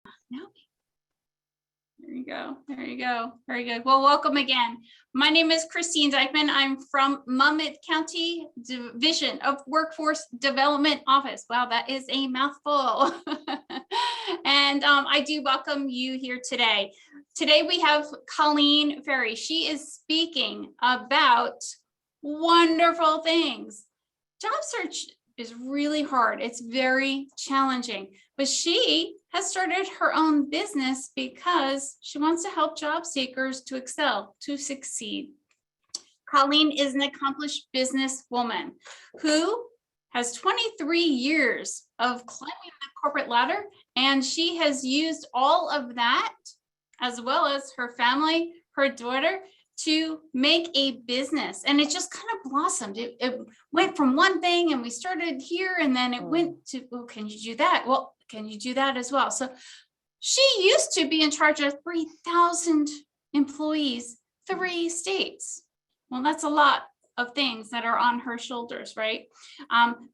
No. There you go. There you go. Very good. Well, welcome again. My name is Christine Dykman. I'm from Monmouth County Division of Workforce Development Office. Wow, that is a mouthful. And I do welcome you here today. Today we have Colleen Ferrary. She is speaking about wonderful things. Job search is really hard. It's very challenging, but she has started her own business because she wants to help job seekers to excel, to succeed. Colleen is an accomplished businesswoman who has 23 years of climbing the corporate ladder, and she has used all of that, as well as her family, her daughter, to make a business. And it just kind of blossomed. It went from one thing and we started here, and then it went to, oh, can you do that? Well, can you do that as well? So she used to be in charge of 3,000 employees, 3 states. Well, that's a lot of things that are on her shoulders, right?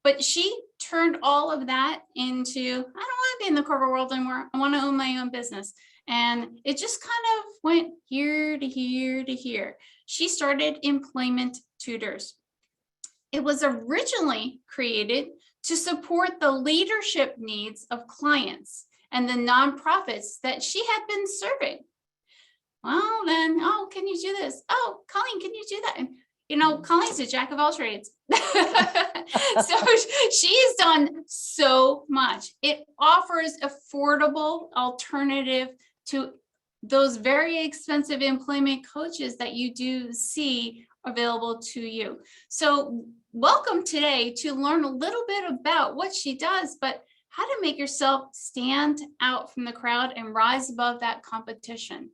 But she turned all of that into, I don't want to be in the corporate world anymore. I want to own my own business. And it just kind of went here to here to here. She started Employment Tutors. It was originally created to support the leadership needs of clients and the nonprofits that she had been serving. Well, then, oh, can you do this? Oh, Colleen, can you do that? And you know, Colleen's a jack of all trades. So she's done so much. It offers affordable alternative to those very expensive employment coaches that you do see available to you. So welcome today to learn a little bit about what she does, but how to make yourself stand out from the crowd and rise above that competition.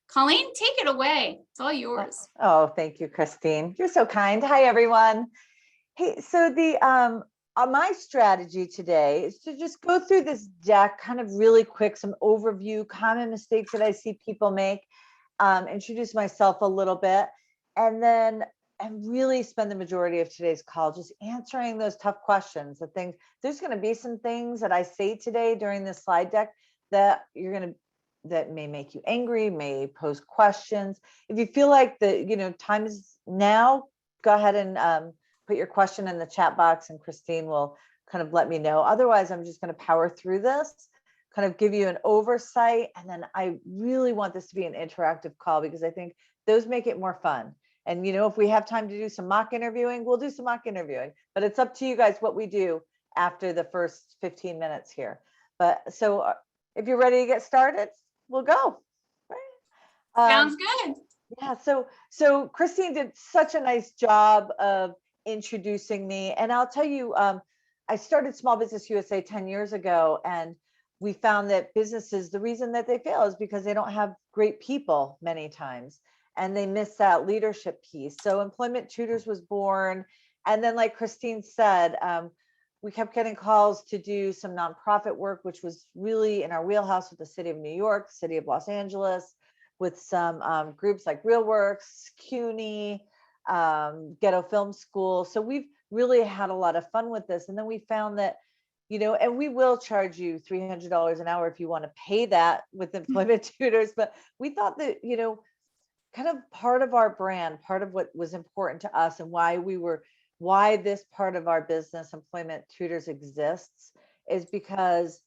Colleen, take it away. It's all yours. Oh, thank you, Christine. You're so kind. Hi, everyone. Hey, so my strategy today is to just go through this deck kind of really quick, some overview, common mistakes that I see people make, introduce myself a little bit, and then really spend the majority of today's call just answering those tough questions. There's going to be some things that I say today during this slide deck that that may make you angry, may pose questions. If you feel like time is now, go ahead and put your question in the chat box and Christine will kind of let me know. Otherwise, I'm just going to power through this, kind of give you an oversight. And then I really want this to be an interactive call because I think those make it more fun. And, if we have time to do some mock interviewing, we'll do some mock interviewing, but it's up to you guys what we do after the first 15 minutes here. But so if you're ready to get started, we'll go. Right? Sounds good. Yeah. So Christine did such a nice job of introducing me. And I'll tell you, I started Small Business USA 10 years ago, and we found that businesses, the reason that they fail is because they don't have great people many times, and they miss that leadership piece. So Employment Tutors was born. And then like Christine said, we kept getting calls to do some nonprofit work, which was really in our wheelhouse with the city of New York, city of Los Angeles, with some groups like RealWorks, CUNY, Ghetto Film School. So we've really had a lot of fun with this. And then we found that, and we will charge you $300 an hour if you want to pay that with Employment Tutors. But we thought that, kind of part of our brand, part of what was important to us and why this part of our business, Employment Tutors, exists is because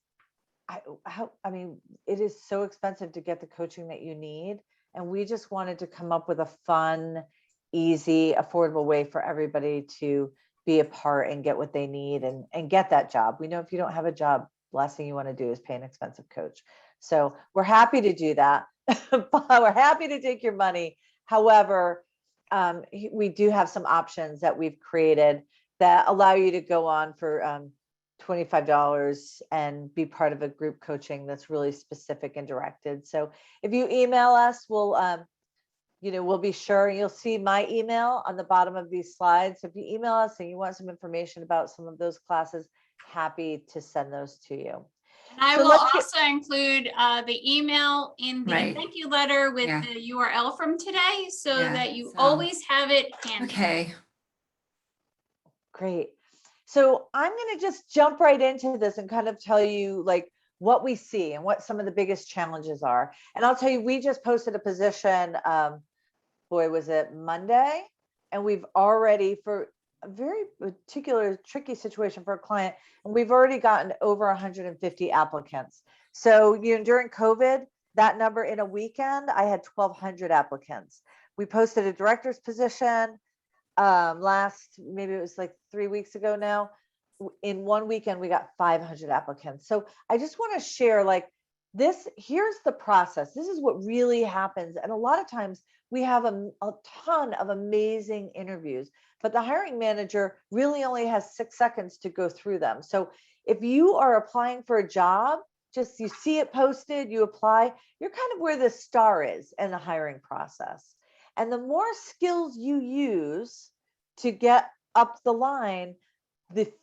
it is so expensive to get the coaching that you need. And we just wanted to come up with a fun, easy, affordable way for everybody to be a part and get what they need and get that job. We know if you don't have a job, the last thing you want to do is pay an expensive coach. So we're happy to do that. We're happy to take your money. However, we do have some options that we've created that allow you to go on for $25 and be part of a group coaching that's really specific and directed. So if you email us, we'll be sure, you'll see my email on the bottom of these slides. So if you email us and you want some information about some of those classes, happy to send those to you. And I will also include the email in the thank you letter with the URL from today so that you always have it handy. Okay. Great. So I'm going to just jump right into this and kind of tell you like what we see and what some of the biggest challenges are. And I'll tell you, we just posted a position, boy, was it Monday? And we've already, for a very particular tricky situation for a client, and we've already gotten over 150 applicants. So, during COVID, that number in a weekend, I had 1,200 applicants. We posted a director's position maybe it was like 3 weeks ago now. In one weekend, we got 500 applicants. So I just want to share this, here's the process. This is what really happens. And a lot of times we have a ton of amazing interviews, but the hiring manager really only has 6 seconds to go through them. So if you are applying for a job, just you see it posted, you apply, you're kind of where the star is in the hiring process. And the more skills you use to get up the line, the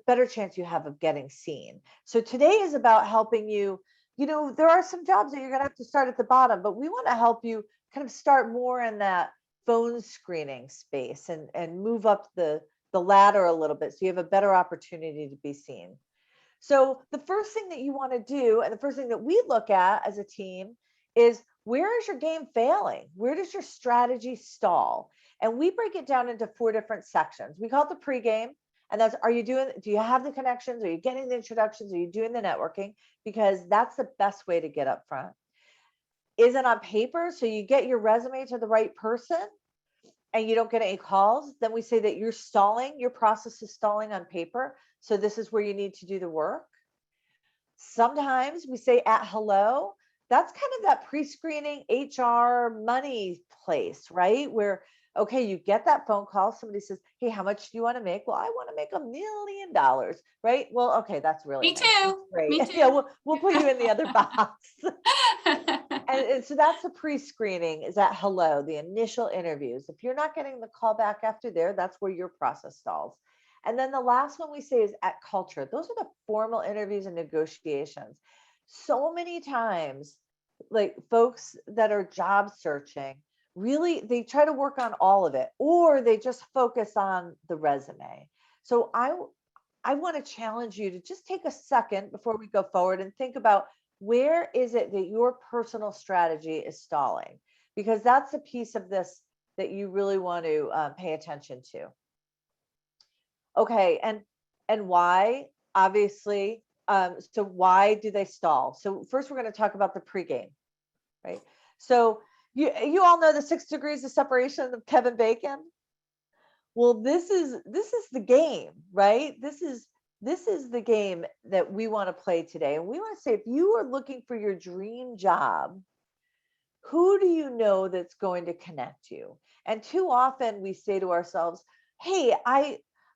better chance you have of getting seen. So today is about helping you. There are some jobs that you're going to have to start at the bottom, but we want to help you kind of start more in that phone screening space and move up the ladder a little bit so you have a better opportunity to be seen. So the first thing that you want to do, and the first thing that we look at as a team, is where is your game failing? Where does your strategy stall? And we break it down into 4 different sections. We call it the pregame. And that's, do you have the connections? Are you getting the introductions? Are you doing the networking? Because that's the best way to get up front. Is it on paper? So you get your resume to the right person and you don't get any calls. Then we say that you're stalling, your process is stalling on paper. So this is where you need to do the work. Sometimes we say at hello. That's kind of that pre-screening HR money place, right? Where, okay, you get that phone call. Somebody says, hey, how much do you want to make? Well, I want to make $1 million, right? Well, okay, that's really Me nice. too. Great. Me too. Yeah, we'll put you in the other box. and so that's the pre-screening, is that hello, the initial interviews. If you're not getting the call back after there, that's where your process stalls. And then the last one we say is at culture. Those are the formal interviews and negotiations. So many times, folks that are job searching, really, they try to work on all of it, or they just focus on the resume. So I want to challenge you to just take a second before we go forward and think about, where is it that your personal strategy is stalling? Because that's a piece of this that you really want to pay attention to. Okay, and why? Obviously, so why do they stall? So first, we're going to talk about the pregame, right? So you all know the 6 degrees of separation of Kevin Bacon. Well, this is the game, right? This is the game that we want to play today. And we want to say, if you are looking for your dream job, who do you know that's going to connect you? And too often we say to ourselves, hey,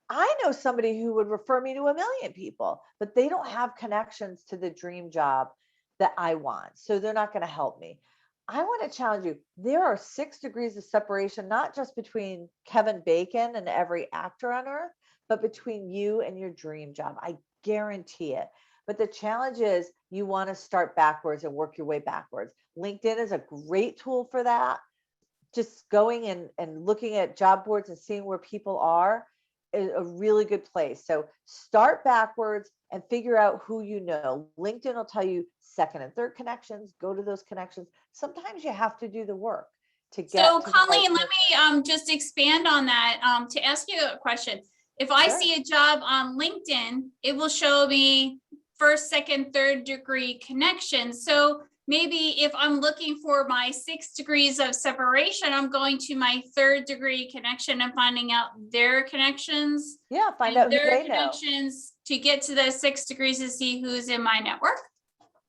I know somebody who would refer me to 1 million people, but they don't have connections to the dream job that I want. So they're not going to help me. I want to challenge you. There are 6 degrees of separation, not just between Kevin Bacon and every actor on earth, but between you and your dream job. I guarantee it. But the challenge is, you want to start backwards and work your way backwards. LinkedIn is a great tool for that. Just going and looking at job boards and seeing where people are is a really good place. So start backwards and figure out who you know. LinkedIn will tell you second and third connections. Go to those connections. Sometimes you have to do the work to get. So Colleen, let me just expand on that to ask you a question. If I see a job on LinkedIn, it will show me first, second, third degree connections. So maybe if I'm looking for my 6 degrees of separation, I'm going to my 3rd degree connection and finding out their connections. Yeah, find out who their they connections know. To get to the 6 degrees to see who's in my network.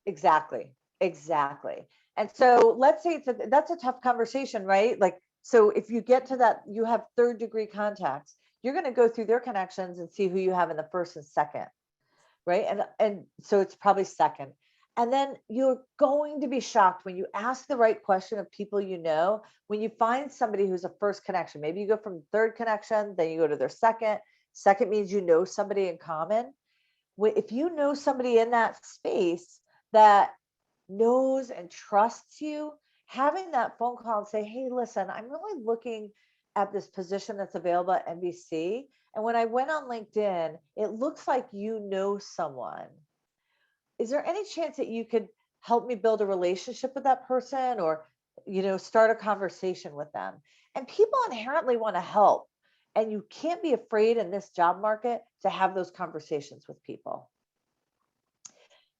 Exactly. And so let's say that's a tough conversation, right? So if you get to that, you have 3rd degree contacts, you're going to go through their connections and see who you have in the 1st and 2nd, right? And so it's probably 2nd. And then you're going to be shocked when you ask the right question of people you know, when you find somebody who's a 1st connection. Maybe you go from 3rd connection, then you go to their 2nd. 2nd means you know somebody in common. If you know somebody in that space that knows and trusts you, having that phone call and say, hey, listen, I'm really looking at this position that's available at NBC. And when I went on LinkedIn, it looks like you know someone is there any chance that you could help me build a relationship with that person, or, start a conversation with them? And people inherently want to help. And you can't be afraid in this job market to have those conversations with people.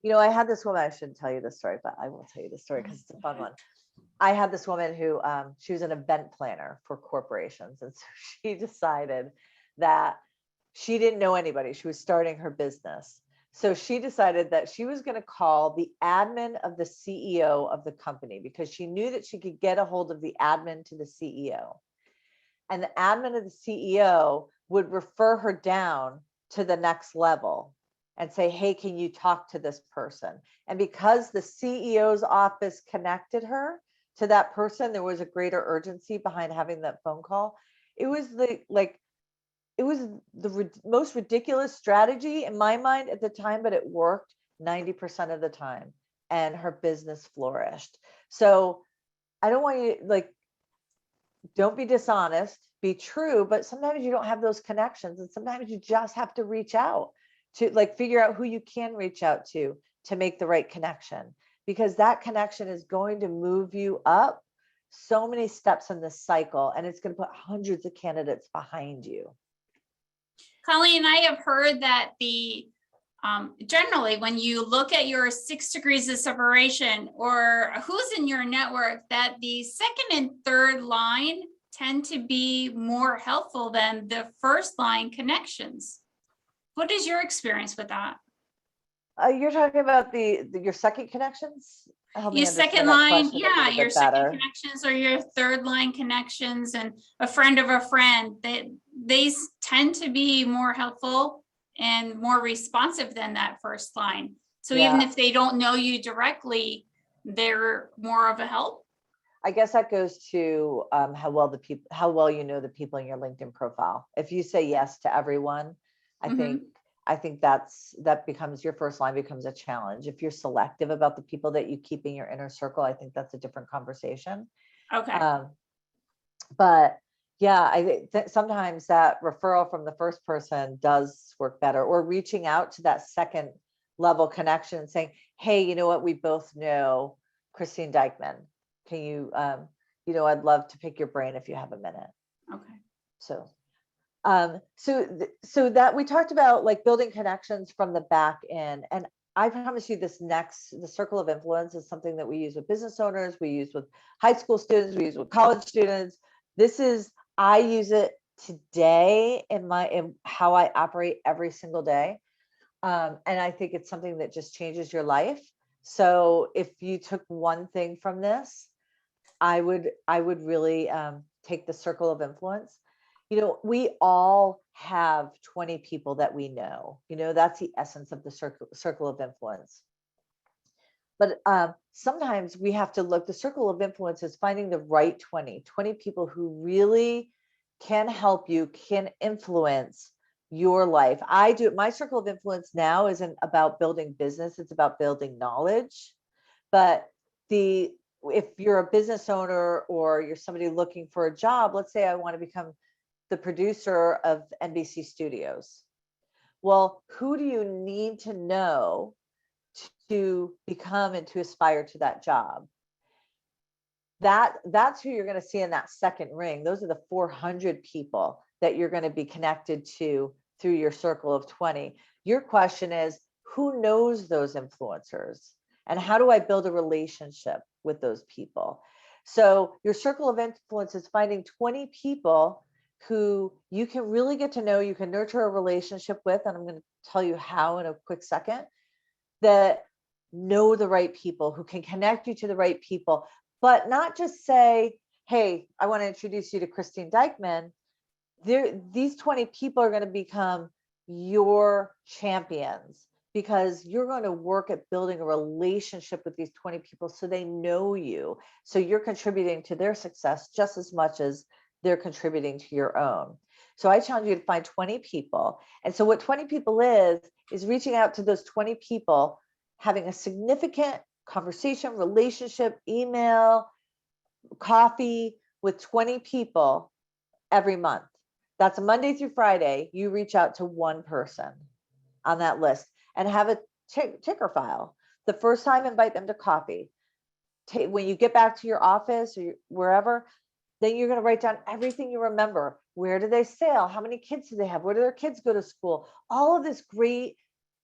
I had this woman, I shouldn't tell you this story, but I will tell you the story because it's a fun one. I had this woman who, she was an event planner for corporations. And so she decided that she didn't know anybody. She was starting her business. So she decided that she was going to call the admin of the CEO of the company, because she knew that she could get a hold of the admin to the CEO. And the admin of the CEO would refer her down to the next level and say, hey, can you talk to this person? And because the CEO's office connected her to that person, there was a greater urgency behind having that phone call. It was the most ridiculous strategy in my mind at the time, but it worked 90% of the time, and her business flourished. So I don't want you, don't be dishonest, be true, but sometimes you don't have those connections, and sometimes you just have to reach out to figure out who you can reach out to make the right connection, because that connection is going to move you up so many steps in this cycle, and it's going to put hundreds of candidates behind you. Colleen, I have heard that generally when you look at your 6 degrees of separation or who's in your network, that the second and third line tend to be more helpful than the first line connections. What is your experience with that? You're talking about your second connections? Your second line, yeah, your second connections or your third line connections, and a friend of a friend, they tend to be more helpful and more responsive than that first line. So even if they don't know you directly, they're more of a help. I guess that goes to how well you know the people in your LinkedIn profile. If you say yes to everyone, I think that becomes your first line, becomes a challenge. If you're selective about the people that you keep in your inner circle, I think that's a different conversation. Okay. But yeah, I think sometimes that referral from the first person does work better, or reaching out to that second level connection and saying, hey, you know what? We both know Christine Dykman. Can you, I'd love to pick your brain if you have a minute. Okay. So that we talked about building connections from the back end. And I promise you the circle of influence is something that we use with business owners. We use with high school students. We use with college students. I use it today in how I operate every single day. And I think it's something that just changes your life. So if you took one thing from this, I would really take the circle of influence. We all have 20 people that we know. That's the essence of the circle of influence. But sometimes we have to look, the circle of influence is finding the right 20 people who really can help you, can influence your life. My circle of influence now isn't about building business, it's about building knowledge. But if you're a business owner or you're somebody looking for a job, let's say I want to become the producer of NBC Studios. Well, who do you need to know to become and to aspire to that job? That's who you're going to see in that second ring. Those are the 400 people that you're going to be connected to through your circle of 20. Your question is, who knows those influencers? And how do I build a relationship with those people? So your circle of influence is finding 20 people who you can really get to know, you can nurture a relationship with, and I'm going to tell you how in a quick second, that know the right people, who can connect you to the right people, but not just say, hey, I want to introduce you to Christine Dykman. These 20 people are going to become your champions, because you're going to work at building a relationship with these 20 people so they know you. So you're contributing to their success just as much as they're contributing to your own. So I challenge you to find 20 people. And so what 20 people is reaching out to those 20 people, having a significant conversation, relationship, email, coffee with 20 people every month. That's a Monday through Friday. You reach out to one person on that list and have ticker file. The first time, invite them to coffee. When you get back to your office or wherever, then you're going to write down everything you remember. Where do they sail? How many kids do they have? Where do their kids go to school? All of this great,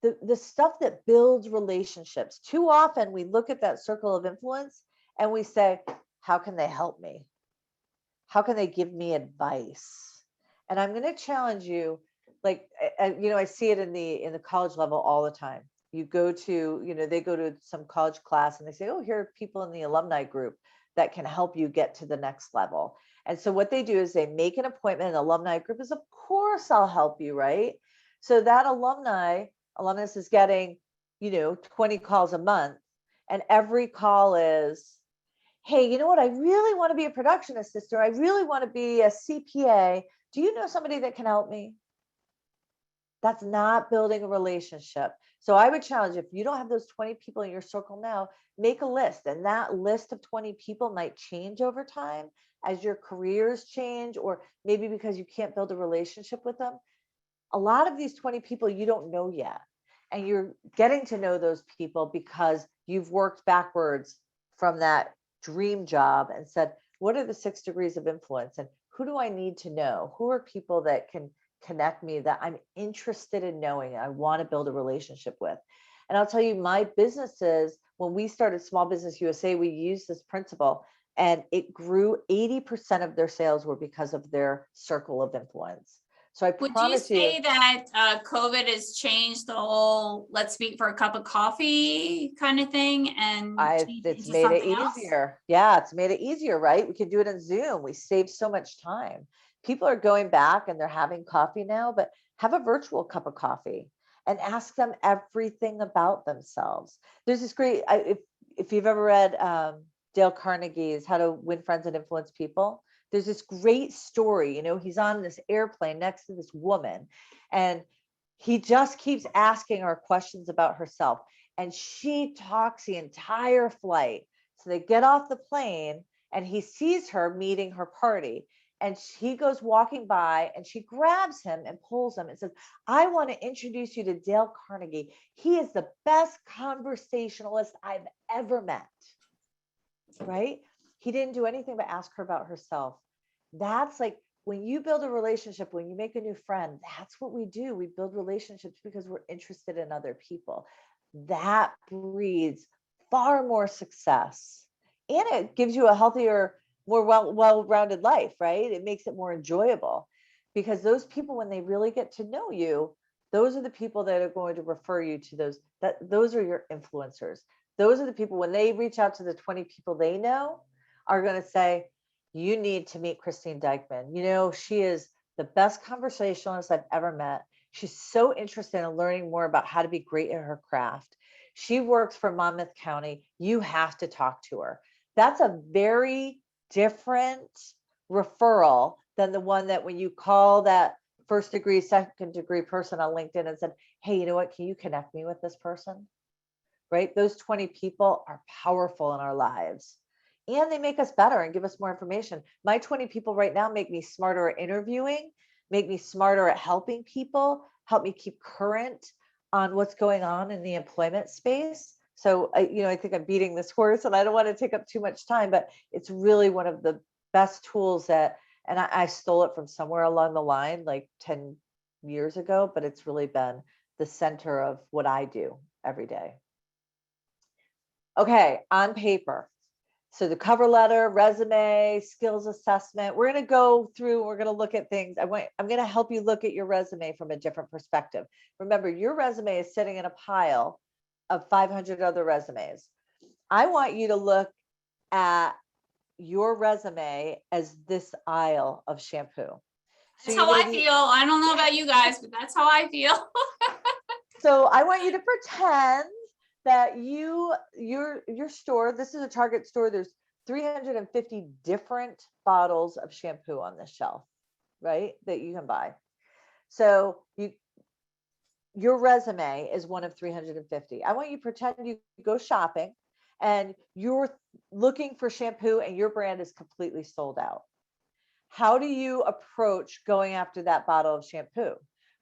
the stuff that builds relationships. Too often we look at that circle of influence and we say, how can they help me? How can they give me advice? And I'm going to challenge you, like, I see it in the college level all the time. You go to, they go to some college class and they say, oh, here are people in the alumni group that can help you get to the next level. And so what they do is they make an appointment. An alumni group is, of course, I'll help you, right? So that alumnus is getting, 20 calls a month. And every call is, hey, you know what? I really want to be a production assistant. I really want to be a CPA. Do you know somebody that can help me? That's not building a relationship. So I would challenge, if you don't have those 20 people in your circle now, make a list. And that list of 20 people might change over time as your careers change, or maybe because you can't build a relationship with them. A lot of these 20 people you don't know yet. And you're getting to know those people because you've worked backwards from that dream job and said, what are the 6 degrees of influence? And who do I need to know? Who are people that can connect me, that I'm interested in knowing, I want to build a relationship with? And I'll tell you, my businesses, when we started Small Business USA, we used this principle and it grew. 80% of their sales were because of their circle of influence. So I Would you promise you, say that COVID has changed the whole let's meet for a cup of coffee kind of thing and changed it's into made it something else? easier. Yeah, it's made it easier, right? We can do it in Zoom. We save so much time. People are going back and they're having coffee now, but have a virtual cup of coffee and ask them everything about themselves. There's this great, if you've ever read Dale Carnegie's How to Win Friends and Influence People, there's this great story. He's on this airplane next to this woman and he just keeps asking her questions about herself. And she talks the entire flight. So they get off the plane and he sees her meeting her party. And he goes walking by and she grabs him and pulls him and says, I want to introduce you to Dale Carnegie. He is the best conversationalist I've ever met. Right? He didn't do anything but ask her about herself. That's like, when you build a relationship, when you make a new friend, that's what we do. We build relationships because we're interested in other people. That breeds far more success. And it gives you a healthier, more well-rounded life, right? It makes it more enjoyable because those people, when they really get to know you, those are the people that are going to refer you to those are your influencers. Those are the people, when they reach out to the 20 people they know, are going to say, you need to meet Christine Dykman. She is the best conversationalist I've ever met. She's so interested in learning more about how to be great at her craft. She works for Monmouth County. You have to talk to her. That's a very different referral than the one that when you call that first degree, second degree person on LinkedIn and said, hey, you know what, can you connect me with this person? Right? Those 20 people are powerful in our lives. And they make us better and give us more information. My 20 people right now make me smarter at interviewing, make me smarter at helping people, help me keep current on what's going on in the employment space. So, I think I'm beating this horse and I don't want to take up too much time, but it's really one of the best tools and I stole it from somewhere along the line, like 10 years ago, but it's really been the center of what I do every day. Okay, on paper. So the cover letter, resume, skills assessment, we're going to go through, we're going to look at things. I'm going to help you look at your resume from a different perspective. Remember, your resume is sitting in a pile of 500 other resumes. I want you to look at your resume as this aisle of shampoo. That's how I feel. I don't know about you guys, but that's how I feel. So I want you to pretend that your store, this is a Target store, there's 350 different bottles of shampoo on this shelf, right, that you can buy. So your resume is one of 350. I want you to pretend you go shopping and you're looking for shampoo and your brand is completely sold out. How do you approach going after that bottle of shampoo,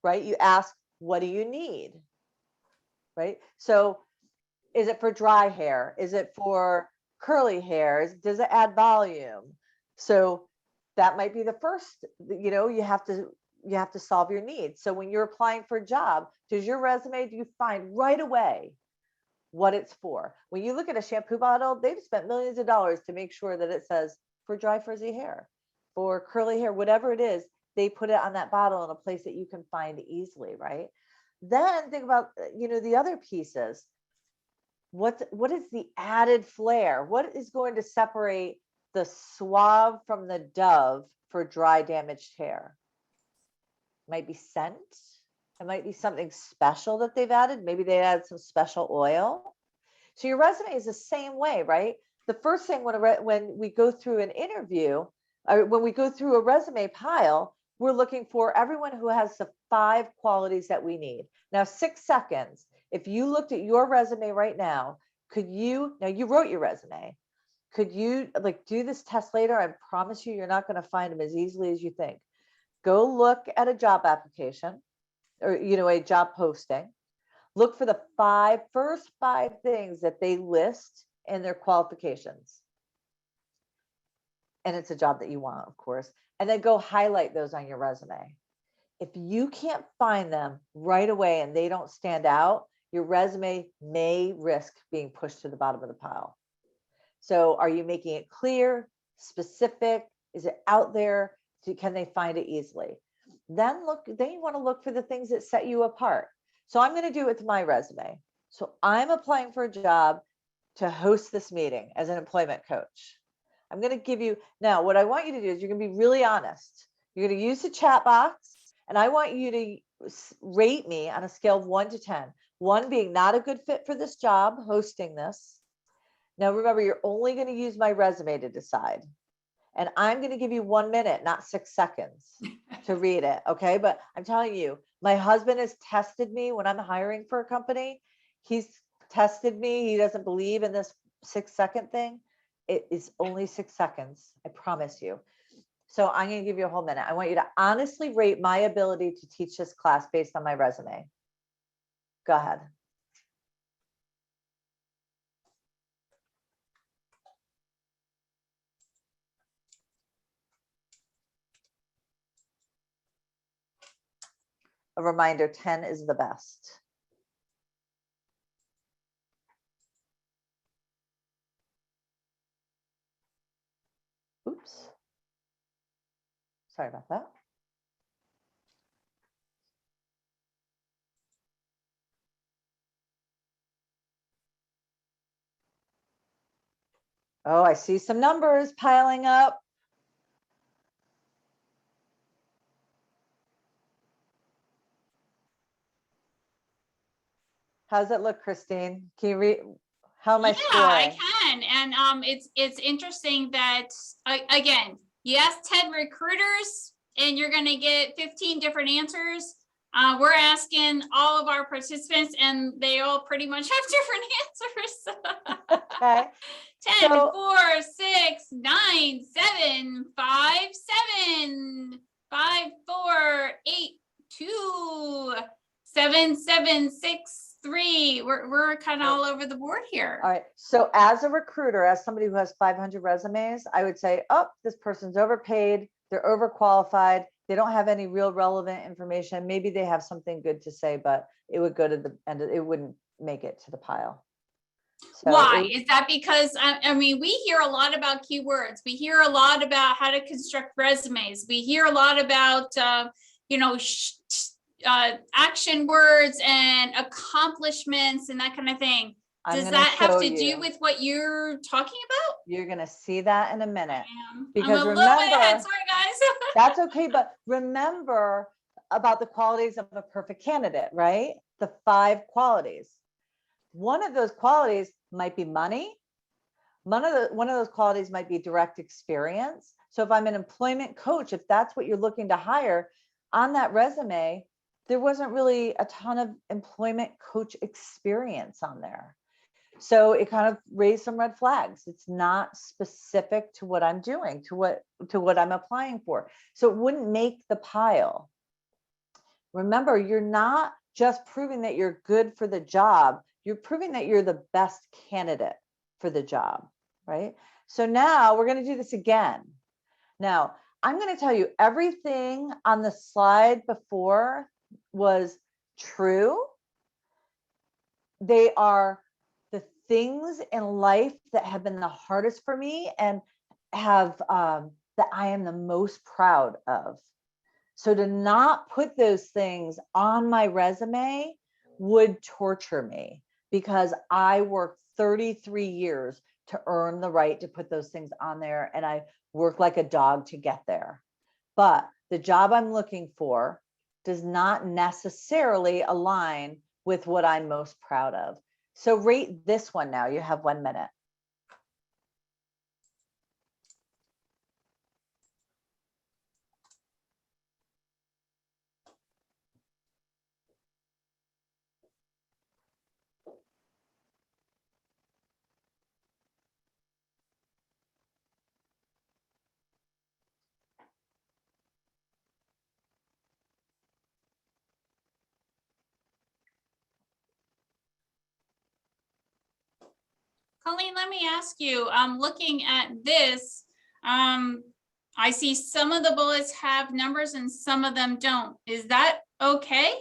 right? You ask, what do you need? right? So is it for dry hair? Is it for curly hair? Does it add volume? So that might be the first, you have to solve your needs. So when you're applying for a job, does your resume, do you find right away what it's for? When you look at a shampoo bottle, they've spent millions of dollars to make sure that it says for dry frizzy hair, for curly hair, whatever it is, they put it on that bottle in a place that you can find easily, right? Then think about, the other pieces. What is the added flair? What is going to separate the suave from the dove for dry, damaged hair? It might be scent. It might be something special that they've added. Maybe they added some special oil. So your resume is the same way, right? The first thing when we go through an interview, or when we go through a resume pile, we're looking for everyone who has the 5 qualities that we need. Now, 6 seconds. If you looked at your resume right now, now you wrote your resume. Could you do this test later? I promise you're not going to find them as easily as you think. Go look at a job application or, a job posting. Look for the first five things that they list in their qualifications. And it's a job that you want, of course. And then go highlight those on your resume. If you can't find them right away and they don't stand out, your resume may risk being pushed to the bottom of the pile. So are you making it clear, specific? Is it out there? Can they find it easily? Then you want to look for the things that set you apart. So I'm going to do it with my resume. So I'm applying for a job to host this meeting as an employment coach. I'm going to give you, now what I want you to do is you're going to be really honest. You're going to use the chat box, and I want you to rate me on a scale of 1 to 10. 1 being not a good fit for this job, hosting this. Now remember, you're only going to use my resume to decide. And I'm going to give you 1 minute, not 6 seconds to read it. Okay. But I'm telling you, my husband has tested me when I'm hiring for a company. He's tested me. He doesn't believe in this 6-second thing. It is only 6 seconds. I promise you. So I'm going to give you a whole minute. I want you to honestly rate my ability to teach this class based on my resume. Go ahead. A reminder, 10 is the best. Oops. Sorry about that. Oh, I see some numbers piling up. How's it look, Christine? Can you read? How am I scoring? I can. And it's interesting that, again, you ask 10 recruiters and you're going to get 15 different answers. We're asking all of our participants and they all pretty much have different answers. Okay. 10, 4, 6, 9, 7, 5, 7, 5, 4, 8, 2, 7, 7, 6, 3. We're kind of all over the board here. All right. So as a recruiter, as somebody who has 500 resumes, I would say, oh, this person's overpaid. They're overqualified. They don't have any real relevant information. Maybe they have something good to say, but it would go to the end. It wouldn't make it to the pile. So why is that? Because I mean, we hear a lot about keywords. We hear a lot about how to construct resumes. We hear a lot about, action words and accomplishments and that kind of thing. Does that have to do with what you're talking about? You're going to see that in a minute. Because I'm a little bit ahead. Sorry, guys. That's okay. But remember about the qualities of a perfect candidate, right? The 5 qualities. One of those qualities might be money. One of those qualities might be direct experience. So if I'm an employment coach, if that's what you're looking to hire, on that resume, there wasn't really a ton of employment coach experience on there. So it kind of raised some red flags. It's not specific to what I'm doing, to what I'm applying for. So it wouldn't make the pile. Remember, you're not just proving that you're good for the job. You're proving that you're the best candidate for the job, right? So now we're going to do this again. Now, I'm going to tell you everything on the slide before was true. They are the things in life that have been the hardest for me and have that I am the most proud of. So to not put those things on my resume would torture me, because I worked 33 years to earn the right to put those things on there, and I worked like a dog to get there. But the job I'm looking for does not necessarily align with what I'm most proud of. So rate this one now. You have 1 minute. Colleen, let me ask you, looking at this, I see some of the bullets have numbers and some of them don't. Is that okay?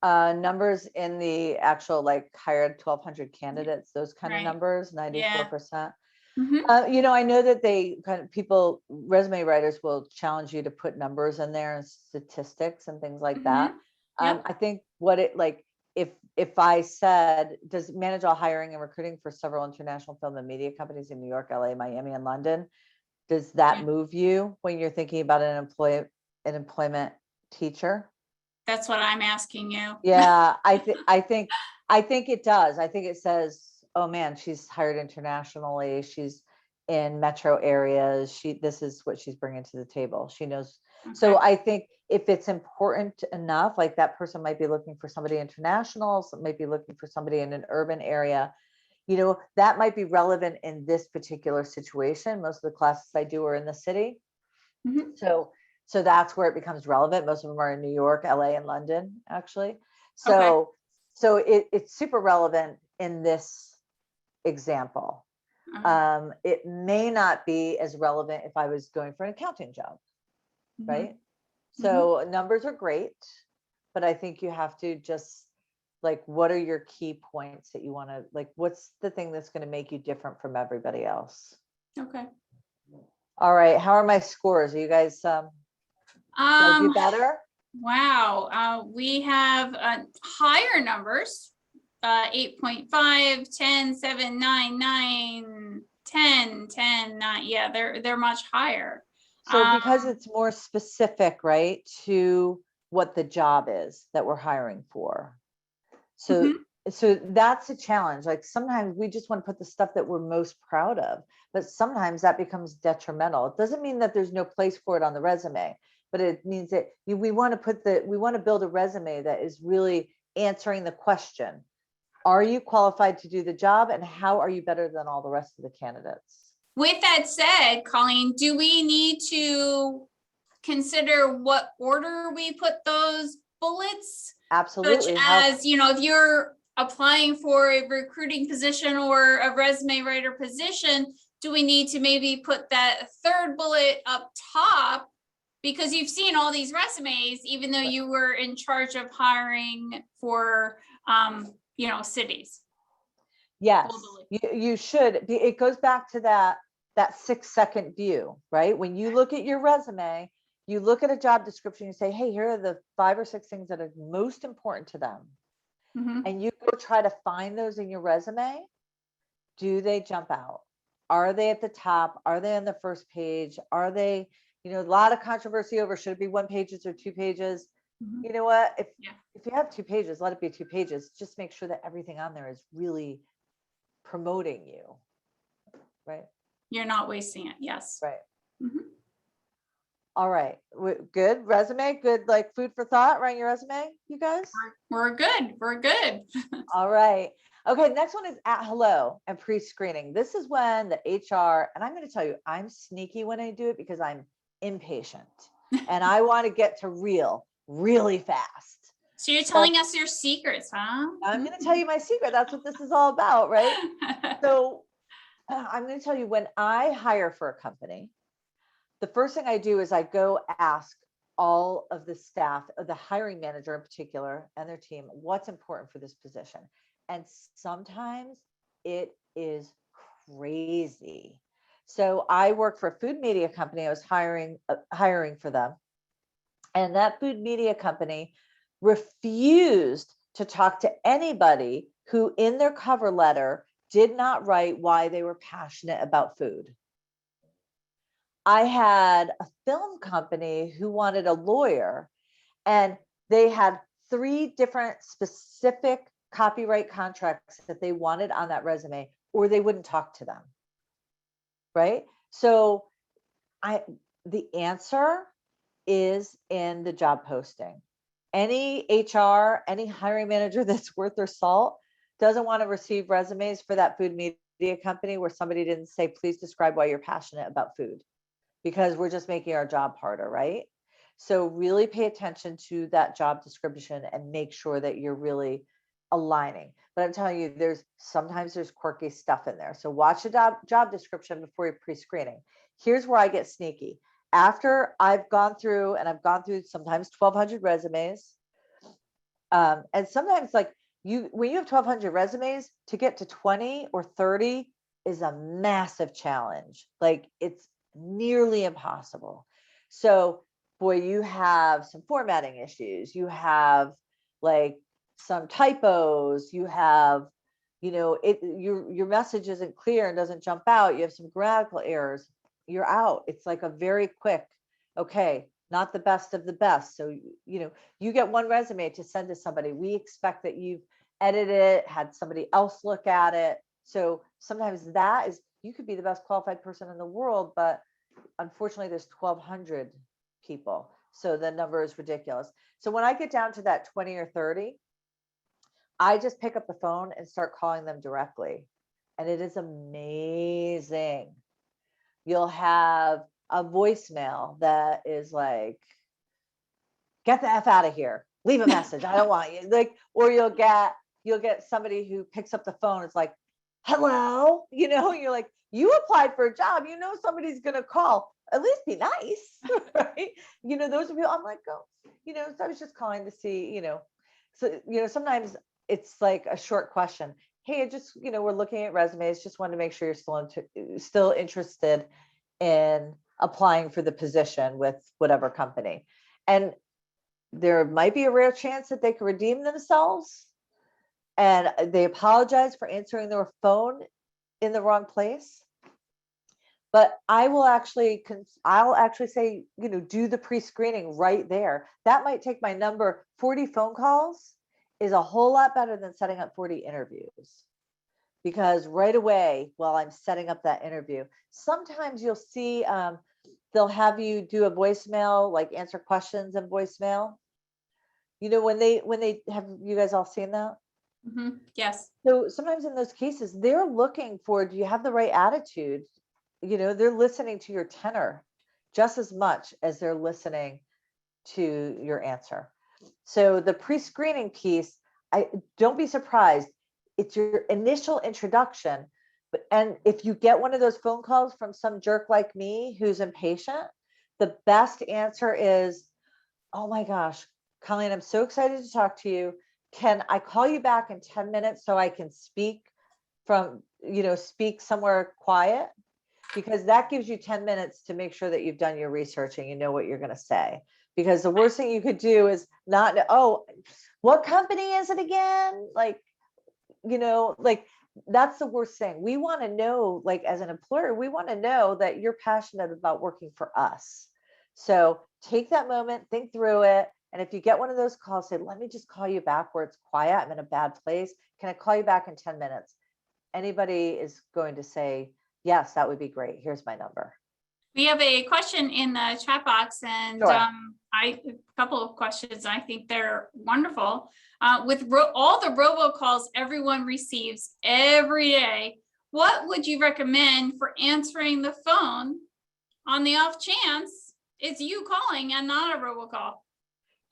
Numbers in the actual, like, hired 1,200 candidates, those kind of Right. numbers, 94%. Mhm. You know, I know that they kind of, people, resume writers will challenge you to put numbers in there and statistics and things like that. Mhm. Yep. I think what it, like, if I said, does manage all hiring and recruiting for several international film and media companies in New York, LA, Miami, and London, does that Yeah. move you when you're thinking about an employment teacher? That's what I'm asking you. Yeah, I think it does. I think it says, oh man, she's hired internationally. She's in metro areas. This is what she's bringing to the table. She knows. So Okay. I think if it's important enough, like, that person might be looking for somebody international, so might be looking for somebody in an urban area, you know, that might be relevant in this particular situation. Most of the classes I do are in the city. Mhm. So that's where it becomes relevant. Most of them are in New York, LA, and London, actually. Okay. So it's super relevant in this example. It may not be as relevant if I was going for an accounting job, Mhm. right? Mhm. So numbers are great, but I think you have to just, like, what are your key points that you want to, like, what's the thing that's going to make you different from everybody else? Okay. All right. How are my scores? Are you guys, did I do better? Wow. We have higher numbers, 8.5, 10, 7, 9, 9, 10, 10, 9. Yeah, they're much higher. So because it's more specific, right, to what the job is that we're hiring for. So Mhm. so that's a challenge. Like, sometimes we just want to put the stuff that we're most proud of, but sometimes that becomes detrimental. It doesn't mean that there's no place for it on the resume, but it means that we want to build a resume that is really answering the question, are you qualified to do the job, and how are you better than all the rest of the candidates? With that said, Colleen, do we need to consider what order we put those bullets? Such Absolutely. as, if you're applying for a recruiting position or a resume writer position, do we need to maybe put that third bullet up top? Because you've seen all these resumes, even though you were in charge of hiring for, cities. Yes, Globally. you should. It goes back to that 6-second view, right? When you look at your resume, you look at a job description, you say, hey, here are the 5 or 6 things that are most important to them. Mhm. And you go try to find those in your resume. Do they jump out? Are they at the top? Are they on the first page? Are they, a lot of controversy over, should it be 1 pages or 2 pages? Mhm. You know what? Yeah. If you have 2 pages, let it be 2 pages. Just make sure that everything on there is really promoting you, right? You're not wasting it. Yes. Right. Mhm. All right. Good resume. Good, like, food for thought, right? Your resume, you guys. We're good. We're good. All right. Okay. Next one is at hello and pre-screening. This is when the HR, and I'm going to tell you, I'm sneaky when I do it because I'm impatient and I want to get to real. really fast. So you're telling us your secrets, huh? I'm going to tell you my secret. That's what this is all about, right? So I'm going to tell you, when I hire for a company, the first thing I do is I go ask all of the staff, the hiring manager in particular, and their team, what's important for this position. And sometimes it is crazy. So I work for a food media company. I was hiring for them. And that food media company refused to talk to anybody who in their cover letter did not write why they were passionate about food. I had a film company who wanted a lawyer, and they had 3 different specific copyright contracts that they wanted on that resume, or they wouldn't talk to them. Right? So the answer is in the job posting. Any HR, any hiring manager that's worth their salt doesn't want to receive resumes for that food media company where somebody didn't say, please describe why you're passionate about food, because we're just making our job harder, right? So really pay attention to that job description and make sure that you're really aligning. But I'm telling you, sometimes there's quirky stuff in there. So watch the job description before you're pre-screening. Here's where I get sneaky. After I've gone through sometimes 1,200 resumes, and sometimes when you have 1,200 resumes, to get to 20 or 30 is a massive challenge. Like, it's nearly impossible. So, boy, you have some formatting issues. You have like some typos. You have, your message isn't clear and doesn't jump out. You have some grammatical errors. You're out. It's like a very quick, okay, not the best of the best. So, you get one resume to send to somebody. We expect that you've edited it, had somebody else look at it. So sometimes you could be the best qualified person in the world, but unfortunately there's 1,200 people. So the number is ridiculous. So when I get down to that 20 or 30, I just pick up the phone and start calling them directly. And it is amazing. You'll have a voicemail that is like, get the F out of here. Leave a message. I don't want you. Or you'll get somebody who picks up the phone. It's like, hello, you're like, you applied for a job, somebody's going to call, at least be nice. Right? Those are people I'm like, so I was just calling to see, so, sometimes it's like a short question. Hey, I just, we're looking at resumes. Just wanted to make sure you're still interested in applying for the position with whatever company. And there might be a rare chance that they could redeem themselves and they apologize for answering their phone in the wrong place. But I'll actually say, do the pre-screening right there. That might take my number. 40 phone calls is a whole lot better than setting up 40 interviews. Because right away, while I'm setting up that interview, sometimes you'll see they'll have you do a voicemail, like answer questions in voicemail. When they have, you guys all seen that? Mm-hmm. Yes. So sometimes in those cases, they're looking for, do you have the right attitude? They're listening to your tenor just as much as they're listening to your answer. So the pre-screening piece, don't be surprised. It's your initial introduction. And if you get one of those phone calls from some jerk like me who's impatient, the best answer is, oh my gosh, Colleen, I'm so excited to talk to you. Can I call you back in 10 minutes so I can speak somewhere quiet? Because that gives you 10 minutes to make sure that you've done your research and you know what you're going to say. Because the worst thing you could do is not know, oh, what company is it again? That's the worst thing. We want to know, as an employer, we want to know that you're passionate about working for us. So take that moment, think through it. And if you get one of those calls, say, let me just call you back where it's quiet. I'm in a bad place. Can I call you back in 10 minutes? Anybody is going to say, yes, that would be great. Here's my number. We have a question in the chat box, and Sure. a couple of questions. I think they're wonderful. With all the robocalls everyone receives every day, what would you recommend for answering the phone on the off chance it's you calling and not a robocall?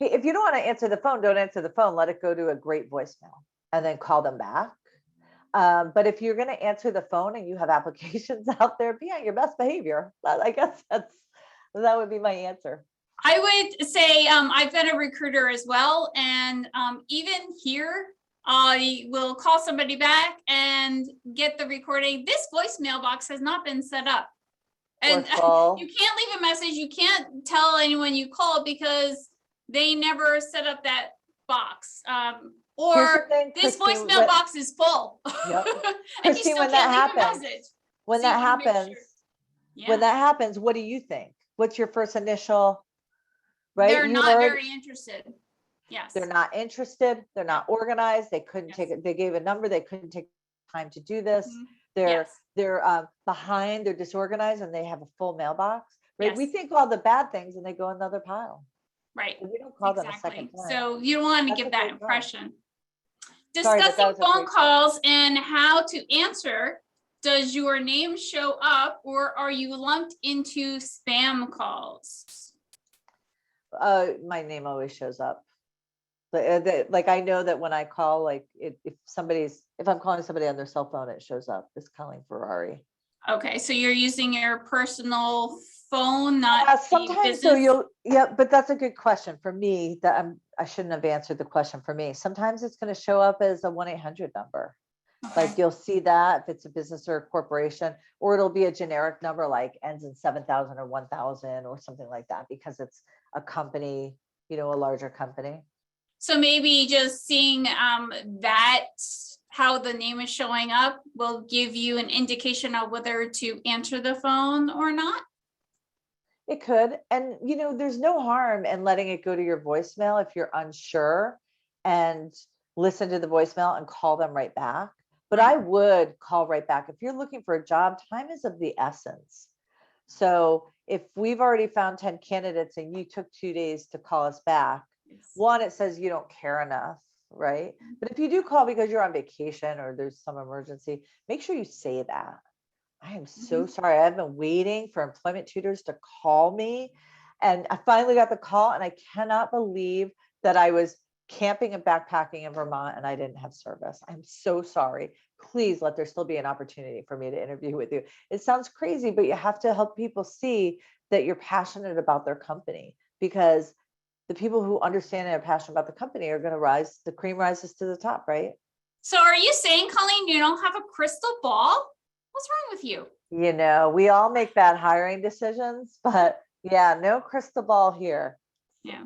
Hey, if you don't want to answer the phone, don't answer the phone. Let it go to a great voicemail and then call them back. But if you're going to answer the phone and you have applications out there, be on your best behavior. I guess that would be my answer. I would say I've been a recruiter as well. And even here, I will call somebody back and get the recording. This voicemail box has not been set up. And you can't leave a message. You can't tell anyone you called because they never set up that box. Or this voicemail box is full. Yep. And you still when can't that leave a happens, message. when So you that wanna make happens, sure. Yeah. when that happens, what do you think? What's your first initial, right? They're not very interested. Yes. They're not interested. They're not organized. They couldn't Yes. take it. They gave a number. They couldn't take time to do this. Mhm. They're Yes. behind. They're disorganized, and they have a full mailbox. Right? We Yes. think all the bad things, and they go in another pile. Right. And we don't call them a second Exactly. time. So you don't want to That's a give that great point. impression. Sorry, but that Discussing was a phone great point. calls and how to answer. Does your name show up or are you lumped into spam calls? My name always shows up. Like I know that when I call, like if I'm calling somebody on their cell phone, it shows up. It's Colleen Ferrary. Okay, so you're using your personal phone, not sometimes. So but that's a good question for me. I shouldn't have answered the question for me. Sometimes it's going to show up as a 1-800 number. Okay. Like you'll see that if it's a business or a corporation, or it'll be a generic number like ends in 7,000 or 1,000 or something like that, because it's a company, a larger company. So maybe just seeing that, how the name is showing up will give you an indication of whether to answer the phone or not. It could. And, there's no harm in letting it go to your voicemail if you're unsure, and listen to the voicemail and call them right back. But I would call right back. If you're looking for a job, time is of the essence. So if we've already found 10 candidates and you took 2 days to call us back, one, it says you don't care enough, right? But if you do call because you're on vacation or there's some emergency, make sure you say that. I am so sorry. I've been waiting for Employment Tutors to call me. And I finally got the call, and I cannot believe that I was camping and backpacking in Vermont and I didn't have service. I'm so sorry. Please let there still be an opportunity for me to interview with you. It sounds crazy, but you have to help people see that you're passionate about their company, because the people who understand and are passionate about the company are going to rise. The cream rises to the top, right? So are you saying, Colleen, you don't have a crystal ball? What's wrong with you? We all make bad hiring decisions, but yeah, no crystal ball here. Yeah.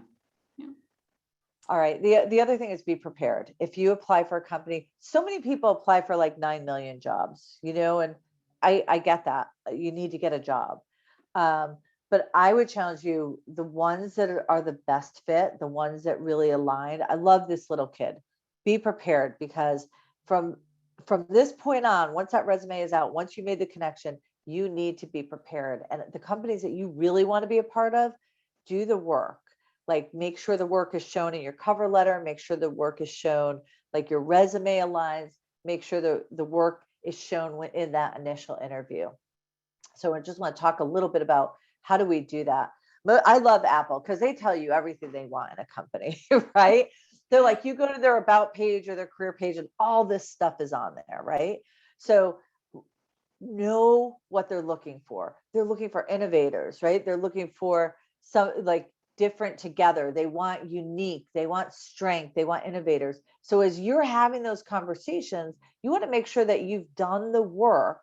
All right. The other thing is be prepared. If you apply for a company, so many people apply for like 9 million jobs, and I get that. You need to get a job. But I would challenge you, the ones that are the best fit, the ones that really align. I love this little kid. Be prepared, because from this point on, once that resume is out, once you made the connection, you need to be prepared. And the companies that you really want to be a part of, do the work. Like, make sure the work is shown in your cover letter, make sure the work is shown, like your resume aligns, make sure the work is shown in that initial interview. So I just want to talk a little bit about how do we do that. I love Apple because they tell you everything they want in a company, right? They're like, you go to their about page or their career page and all this stuff is on there, right? So know what they're looking for. They're looking for innovators, right? They're looking for some like different together. They want unique, they want strength, they want innovators. So as you're having those conversations, you want to make sure that you've done the work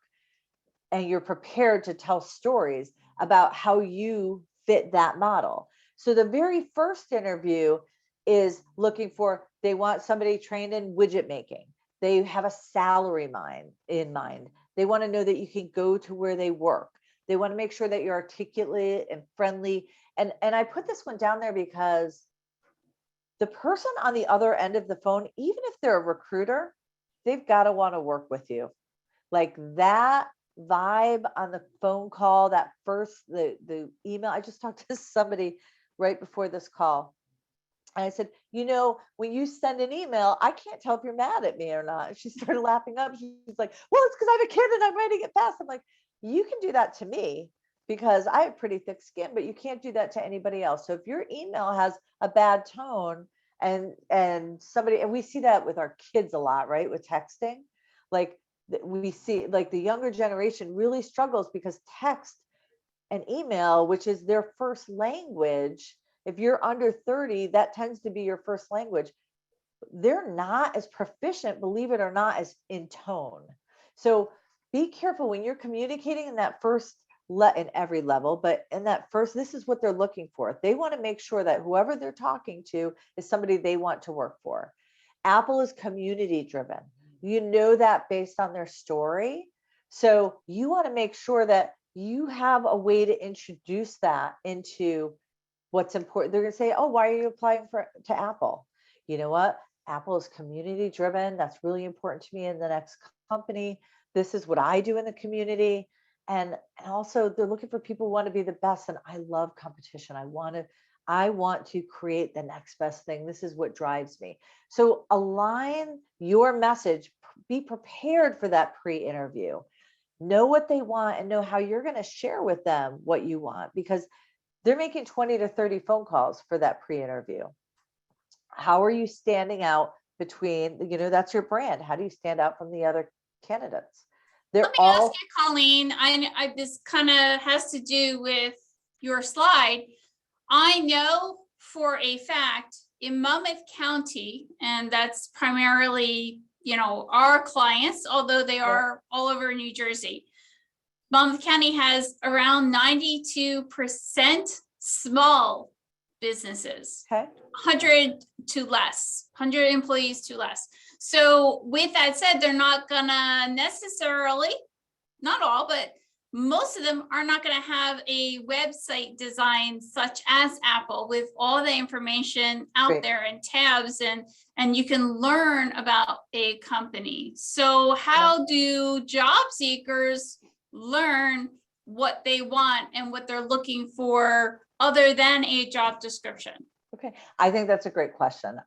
and you're prepared to tell stories about how you fit that model. So the very first interview is looking for, they want somebody trained in widget making. They have a salary in mind. They want to know that you can go to where they work. They want to make sure that you're articulate and friendly. And I put this one down there because the person on the other end of the phone, even if they're a recruiter, they've got to want to work with you. Like that vibe on the phone call, that first, the email. I just talked to somebody right before this call. And I said, when you send an email, I can't tell if you're mad at me or not. She started laughing up. She's like, well, it's because I have a kid and I'm writing it fast. I'm like, you can do that to me, because I have pretty thick skin, but you can't do that to anybody else. So if your email has a bad tone and somebody, and we see that with our kids a lot, right? With texting, like we see like the younger generation really struggles because text and email, which is their first language, if you're under 30, that tends to be your first language. They're not as proficient, believe it or not, as in tone. So be careful when you're communicating in that first in every level, but in that first, this is what they're looking for. They want to make sure that whoever they're talking to is somebody they want to work for. Apple is community driven. You know that based on their story. So you want to make sure that you have a way to introduce that into what's important. They're going to say, oh, why are you applying to Apple? You know what? Apple is community driven. That's really important to me in the next company. This is what I do in the community. And also they're looking for people who want to be the best. And I love competition. I want to create the next best thing. This is what drives me. So align your message, be prepared for that pre-interview. Know what they want and know how you're going to share with them what you want, because they're making 20 to 30 phone calls for that pre-interview. How are you standing out between, that's your brand. How do you stand out from the other candidates? Let me ask you, Colleen, this kind of has to do with your slide. I know for a fact in Monmouth County, and that's primarily, our clients, although they are all over New Jersey, Monmouth County has around 92% small businesses, 100 to less, 100 employees to less. So with that said, they're not gonna necessarily, not all, but most of them are not gonna have a website design such as Apple with all the information out there and tabs, and you can learn about a company. So how do job seekers learn what they want and what they're looking for other than a job description? Okay, I think that's a great question.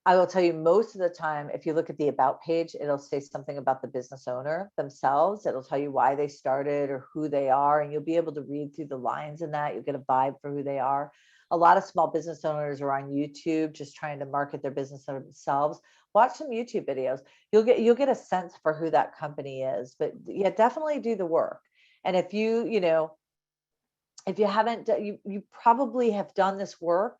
I will tell you, most of the time, if you look at the about page, it'll say something about the business owner themselves. It'll tell you why they started or who they are, and you'll be able to read through the lines in that. You'll get a vibe for who they are. A lot of small business owners are on YouTube just trying to market their business themselves. Watch some YouTube videos. You'll get a sense for who that company is. But yeah, definitely do the work. And if if you haven't, you probably have done this work.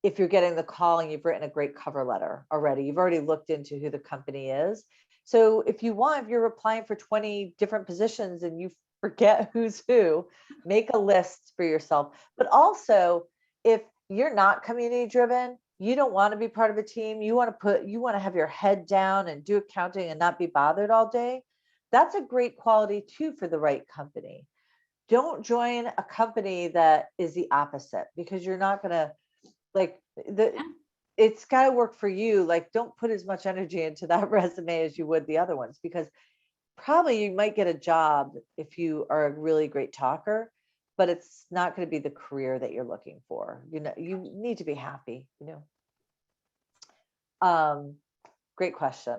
If you're getting the call and you've written a great cover letter already, you've already looked into who the company is. So if you're applying for 20 different positions and you forget who's who, make a list for yourself. But also, if you're not community driven, you don't want to be part of a team, you want to have your head down and do accounting and not be bothered all day. That's a great quality too for the right company. Don't join a company that is the opposite, because you're not going to, it's got to work for you. Like, don't put as much energy into that resume as you would the other ones, because probably you might get a job if you are a really great talker, but it's not going to be the career that you're looking for. You need to be happy, Great question.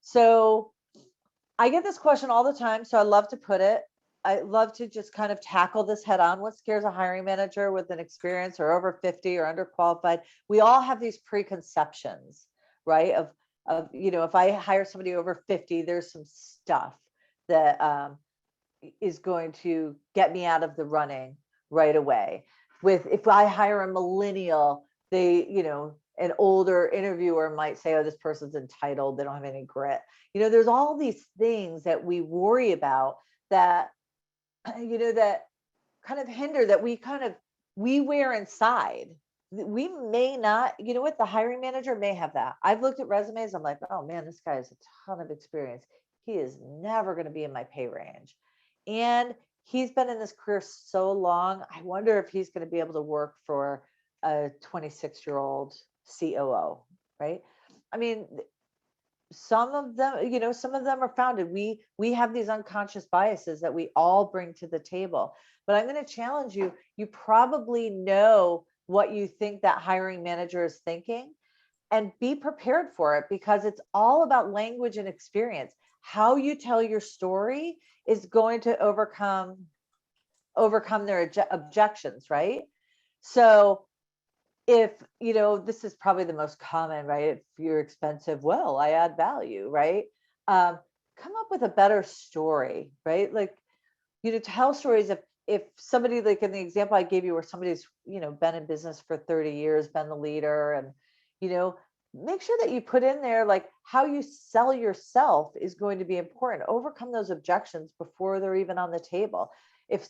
So I get this question all the time, so I love to put it. I love to just kind of tackle this head on. What scares a hiring manager with an experience or over 50 or underqualified? We all have these preconceptions, right? Of if I hire somebody over 50, there's some stuff that is going to get me out of the running right away. If I hire a millennial, an older interviewer might say, oh, this person's entitled, they don't have any grit. There's all these things that we worry about that that kind of hinder, that we wear inside. We may not, what, the hiring manager may have that. I've looked at resumes, I'm like, oh man, this guy has a ton of experience. He is never going to be in my pay range. And he's been in this career so long. I wonder if he's going to be able to work for a 26-year-old COO, right? I mean, some of them are founded. We have these unconscious biases that we all bring to the table. But I'm going to challenge you. You probably know what you think that hiring manager is thinking. and be prepared for it, because it's all about language and experience. How you tell your story is going to overcome their objections, right? So if, this is probably the most common, right? If you're expensive, well, I add value, right? Come up with a better story, right? Like, tell stories. If somebody, like in the example I gave you, where somebody's, been in business for 30 years, been the leader, and, make sure that you put in there, like, how you sell yourself is going to be important. Overcome those objections before they're even on the table. If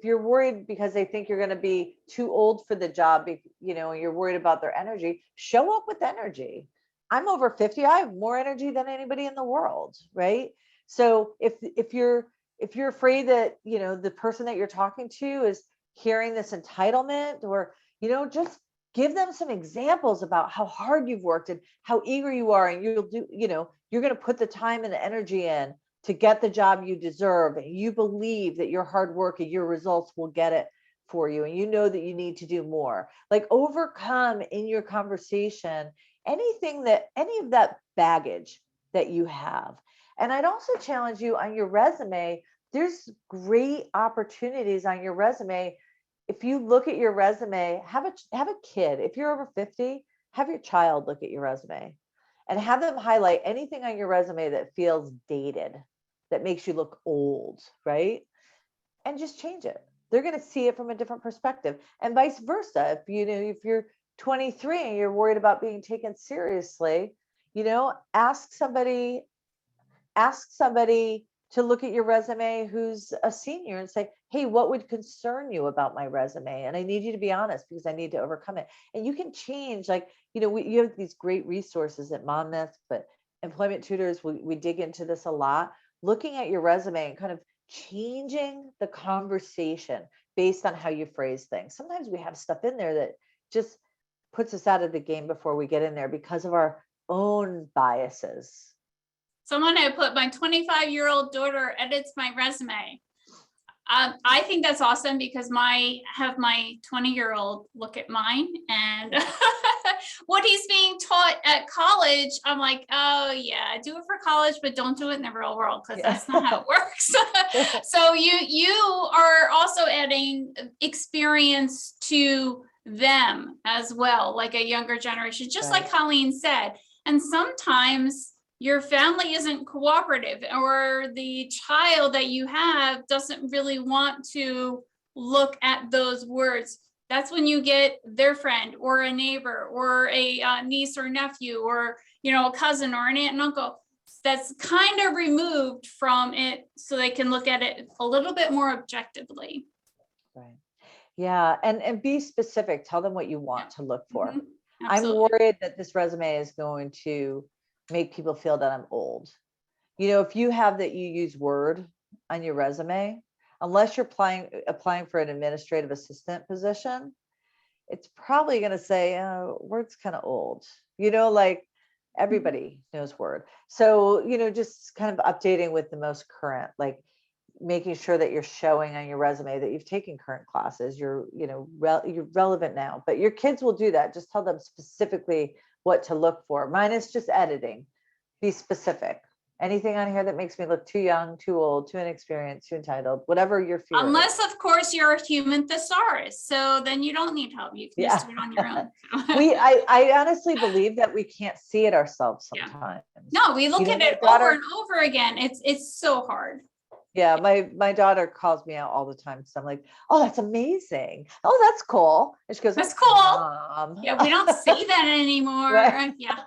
you're worried because they think you're going to be too old for the job, and you're worried about their energy, show up with energy. I'm over 50. I have more energy than anybody in the world, right? So if you're afraid that, the person that you're talking to is hearing this entitlement, or, just give them some examples about how hard you've worked and how eager you are, and you're going to put the time and the energy in to get the job you deserve. And you believe that your hard work and your results will get it for you. And you know that you need to do more. Like, overcome in your conversation any of that baggage that you have. And I'd also challenge you on your resume. There's great opportunities on your resume. If you look at your resume, have a kid. If you're over 50, have your child look at your resume and have them highlight anything on your resume that feels dated, that makes you look old, right? And just change it. They're going to see it from a different perspective, and vice versa. If you're 23 and you're worried about being taken seriously, ask somebody to look at your resume who's a senior and say, hey, what would concern you about my resume? And I need you to be honest, because I need to overcome it. And you can change, like, you have these great resources at Monmouth, but Employment Tutors, we dig into this a lot, looking at your resume and kind of changing the conversation based on how you phrase things. Sometimes we have stuff in there that just puts us out of the game before we get in there because of our own biases. Someone had put, my 25-year-old daughter edits my resume. I think that's awesome, because have my 20-year-old look at mine, and what he's being taught at college, I'm like, oh yeah, do it for college, but don't do it in the real world, because that's not how it works. So you are also adding experience to them as well, like a younger generation, just Right. like Colleen said. And sometimes your family isn't cooperative, or the child that you have doesn't really want to look at those words. That's when you get their friend or a neighbor or a niece or nephew, or, a cousin or an aunt and uncle that's kind of removed from it, so they can look at it a little bit more objectively. Right. Yeah. And be specific. Tell them what you want to look for. Mm-hmm. I'm worried that this resume is going to make people feel that I'm old. If you have that you use Word on your resume, unless you're applying for an administrative assistant position, it's probably going to say, oh, Word's kind of old. Like, everybody knows Word. So, just kind of updating with the most current, like making sure that you're showing on your resume that you've taken current classes, you're relevant now. But your kids will do that. Just tell them specifically what to look for. Mine is just editing. Be specific. Anything on here that makes me look too young, too old, too inexperienced, too entitled, whatever your fear Unless, is. of course, you're a human thesaurus. So then you don't need help. You can just do it on your own. I honestly believe that we can't see it ourselves sometimes. No, we look at it over and over again. It's so hard. Yeah, my daughter calls me out all the time. So I'm like, oh, that's amazing. Oh, that's cool. And she goes, that's cool. Mom. Yeah, we don't say that anymore. Right? Yeah.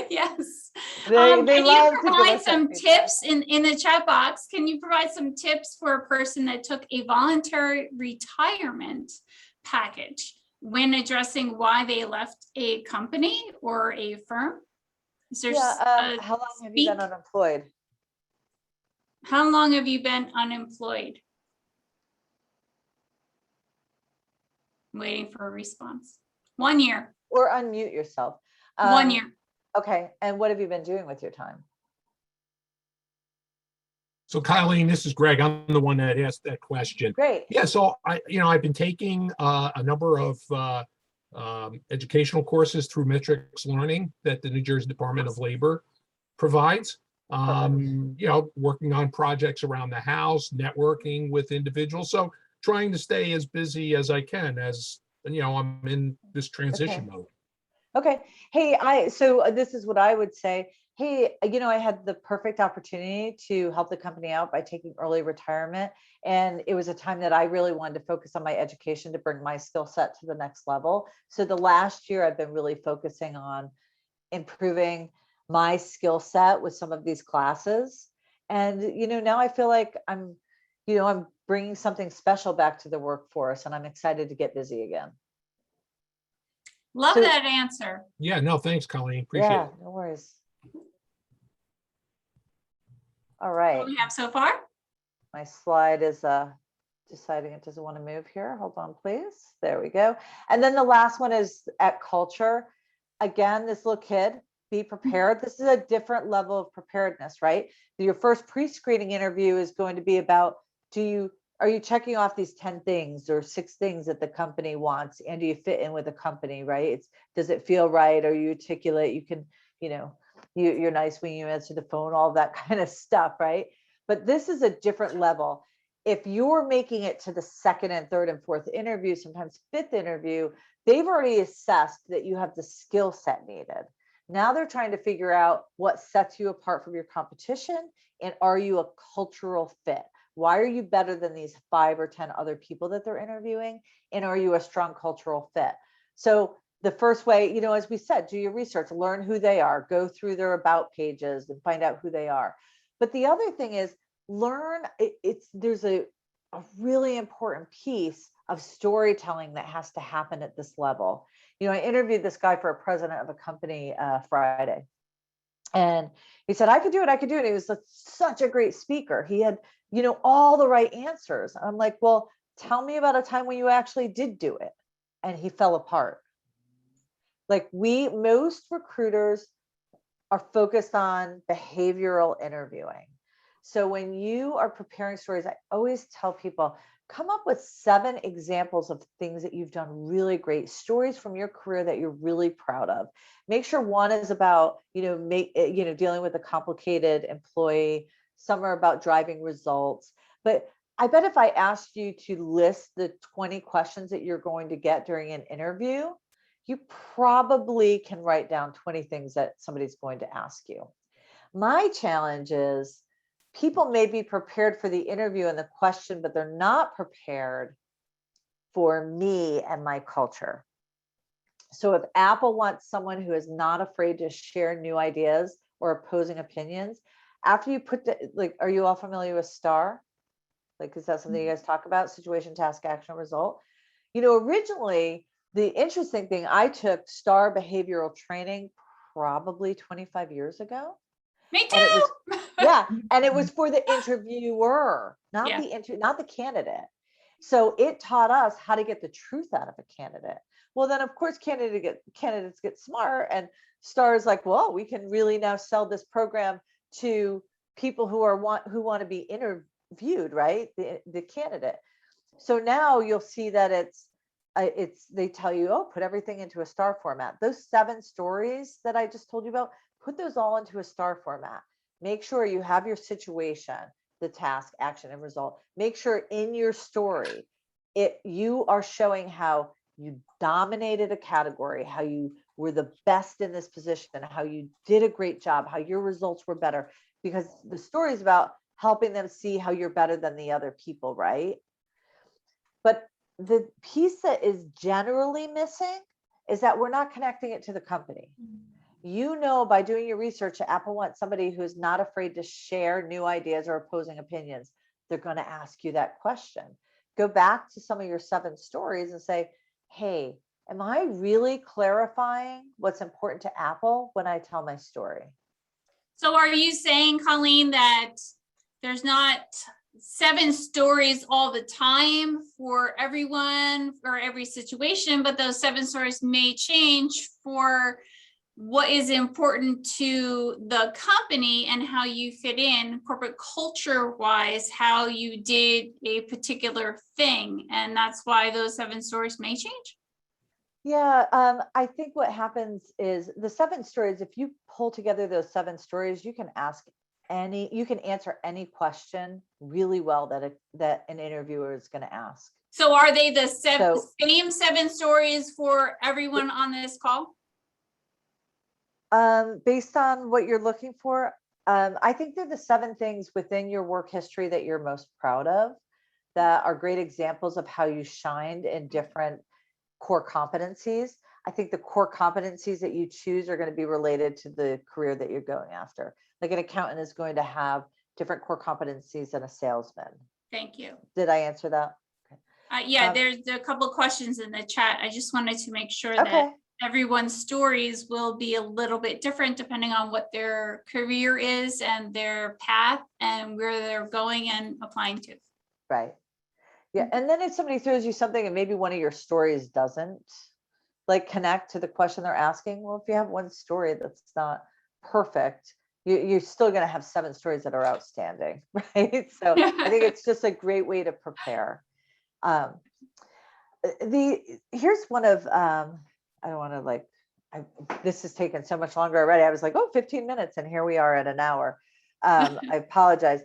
Yes. They can love you to give provide us some tips in the chat box? Can you provide some tips for a person that took a voluntary retirement package when addressing why they left a company or a firm? Is there how long have you been unemployed? How long have you been unemployed? I'm waiting for a response. 1 year. Or unmute yourself. 1 year. Okay. And what have you been doing with your time? So Colleen, this is Greg. I'm the one that asked that question. Great. Yeah. So I've been taking a number of educational courses through Metrics Learning that the New Jersey Department of Labor provides. Working on projects around the house, networking with individuals. So trying to stay as busy as I can as, I'm in this transition mode. Okay. Hey, so this is what I would say. Hey, I had the perfect opportunity to help the company out by taking early retirement. And it was a time that I really wanted to focus on my education to bring my skill set to the next level. So the last year I've been really focusing on improving my skill set with some of these classes. And, now I feel like I'm bringing something special back to the workforce, and I'm excited to get busy again. Love that answer. Yeah, no, thanks, Colleen. Appreciate it. No worries. All right. What do we have so far? My slide is deciding it doesn't want to move here. Hold on, please. There we go. And then the last one is at culture. Again, this little kid, be prepared. This is a different level of preparedness, right? Your first pre-screening interview is going to be about, are you checking off these 10 things or 6 things that the company wants? And do you fit in with the company, right? Does it feel right? Are you articulate? You can, you're nice when you answer the phone, all that kind of stuff, right? But this is a different level. If you're making it to the second and third and fourth interview, sometimes fifth interview, they've already assessed that you have the skill set needed. Now they're trying to figure out what sets you apart from your competition, and are you a cultural fit? Why are you better than these 5 or 10 other people that they're interviewing? And are you a strong cultural fit? So the first way, as we said, do your research, learn who they are, go through their about pages and find out who they are. But the other thing is there's a really important piece of storytelling that has to happen at this level. I interviewed this guy for a president of a company Friday, and he said, I could do it. He was such a great speaker. He had, all the right answers. I'm like, well, tell me about a time when you actually did do it. And he fell apart. Like most recruiters are focused on behavioral interviewing. So when you are preparing stories, I always tell people, come up with 7 examples of things that you've done really great, stories from your career that you're really proud of. Make sure one is about, dealing with a complicated employee. Some are about driving results. But I bet if I asked you to list the 20 questions that you're going to get during an interview, you probably can write down 20 things that somebody's going to ask you. My challenge is, people may be prepared for the interview and the question, but they're not prepared for me and my culture. So if Apple wants someone who is not afraid to share new ideas or opposing opinions, after you put are you all familiar with STAR? Is that something you guys talk about? Situation, task, action, result. Originally, the interesting thing, I took STAR behavioral training probably 25 years ago. Me too. And it was for the interviewer, not the candidate. So it taught us how to get the truth out of a candidate. Well, then of course candidates get smart, and STAR is like, well, we can really now sell this program to people who want to be interviewed, right? The candidate. So now you'll see that they tell you, oh, put everything into a STAR format. Those 7 stories that I just told you about, put those all into a STAR format. Make sure you have your situation, the task, action, and result. Make sure in your story, you are showing how you dominated a category, how you were the best in this position, how you did a great job, how your results were better, because the story is about helping them see how you're better than the other people, right? But the piece that is generally missing is that we're not connecting it to the company. By doing your research, Apple wants somebody who's not afraid to share new ideas or opposing opinions. They're going to ask you that question. Go back to some of your 7 stories and say, hey, am I really clarifying what's important to Apple when I tell my story? So are you saying, Colleen, that there's not 7 stories all the time for everyone or every situation, but those 7 stories may change for what is important to the company and how you fit in corporate culture wise, how you did a particular thing. And that's why those 7 stories may change? Yeah, I think what happens is the 7 stories, if you pull together those 7 stories, you can answer any question really well that an interviewer is going to ask. So are they the So same 7 stories for everyone on this call? based on what you're looking for, I think they're the 7 things within your work history that you're most proud of, that are great examples of how you shined in different core competencies. I think the core competencies that you choose are going to be related to the career that you're going after. Like an accountant is going to have different core competencies than a salesman. Thank you. Did I answer that? Yeah, there's a couple of questions in the chat. I just wanted to make sure that Okay. everyone's stories will be a little bit different depending on what their career is and their path and where they're going and applying to. Right. Yeah. And then if somebody throws you something and maybe one of your stories doesn't like connect to the question they're asking, well, if you have one story that's not perfect, you're still going to have 7 stories that are outstanding, right? So I think it's just a great way to prepare. Here's one of, I don't want to like, this has taken so much longer already. I was like, oh, 15 minutes and here we are at an hour. I apologize.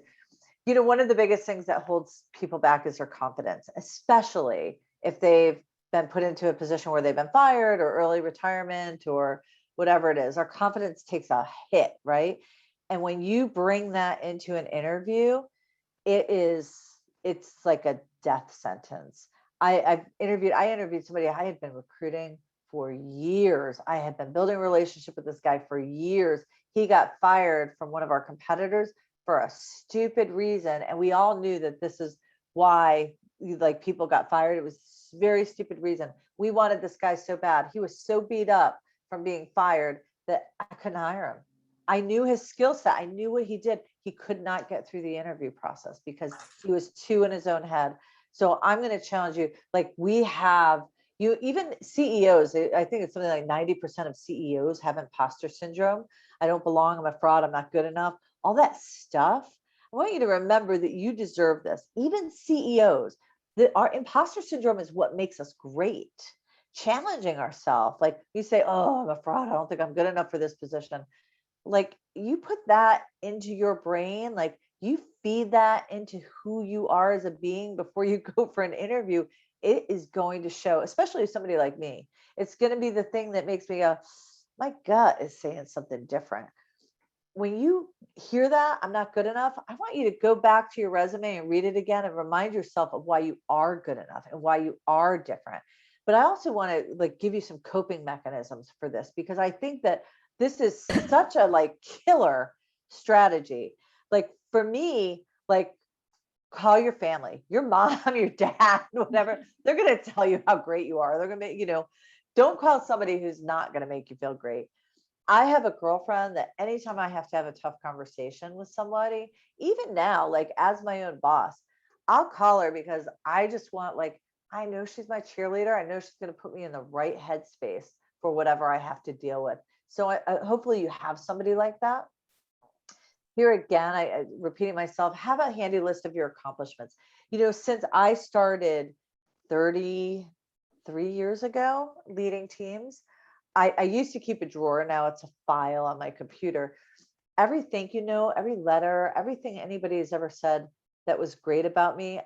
You know, one of the biggest things that holds people back is their confidence, especially if they've been put into a position where they've been fired or early retirement or whatever it is. Our confidence takes a hit, right? And when you bring that into an interview, it's like a death sentence. I interviewed somebody I had been recruiting for years. I had been building a relationship with this guy for years. He got fired from one of our competitors for a stupid reason. And we all knew that this is why like people got fired. It was a very stupid reason. We wanted this guy so bad. He was so beat up from being fired that I couldn't hire him. I knew his skill set. I knew what he did. He could not get through the interview process because he was too in his own head. So I'm going to challenge you. Like we have, even CEOs, I think it's something like 90% of CEOs have imposter syndrome. I don't belong. I'm a fraud. I'm not good enough. All that stuff. I want you to remember that you deserve this. Even CEOs, that our imposter syndrome is what makes us great. Challenging ourselves. Like you say, oh, I'm a fraud. I don't think I'm good enough for this position. Like you put that into your brain, like you feed that into who you are as a being before you go for an interview, it is going to show, especially if somebody like me. It's going to be the thing that makes me go, my gut is saying something different. When you hear that, I'm not good enough, I want you to go back to your resume and read it again and remind yourself of why you are good enough and why you are different. But I also want to like give you some coping mechanisms for this, because I think that this is such a like killer strategy. Like for me, like call your family, your mom, your dad, whatever. They're going to tell you how great you are. They're going to make, don't call somebody who's not going to make you feel great. I have a girlfriend that anytime I have to have a tough conversation with somebody, even now, like as my own boss, I'll call her because I just want, like, I know she's my cheerleader. I know she's going to put me in the right headspace for whatever I have to deal with. So hopefully you have somebody like that. Here again, I repeating myself, have a handy list of your accomplishments. Since I started 33 years ago leading teams, I used to keep a drawer. Now it's a file on my computer. Every thank you note, every letter, everything anybody has ever said that was great about me,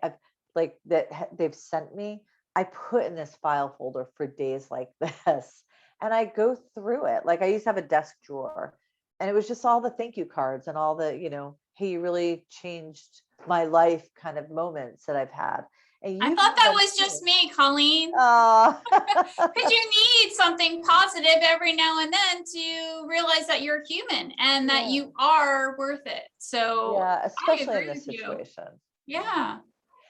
they've sent me, I put in this file folder for days like this. And I go through it. Like I used to have a desk drawer and it was just all the thank you cards and all the, hey, you really changed my life kind of moments that I've had. And I thought that was just me, Colleen. Because you need something positive every now and then to realize that you're human and that you are worth it. So yeah, especially in this situation. Yeah.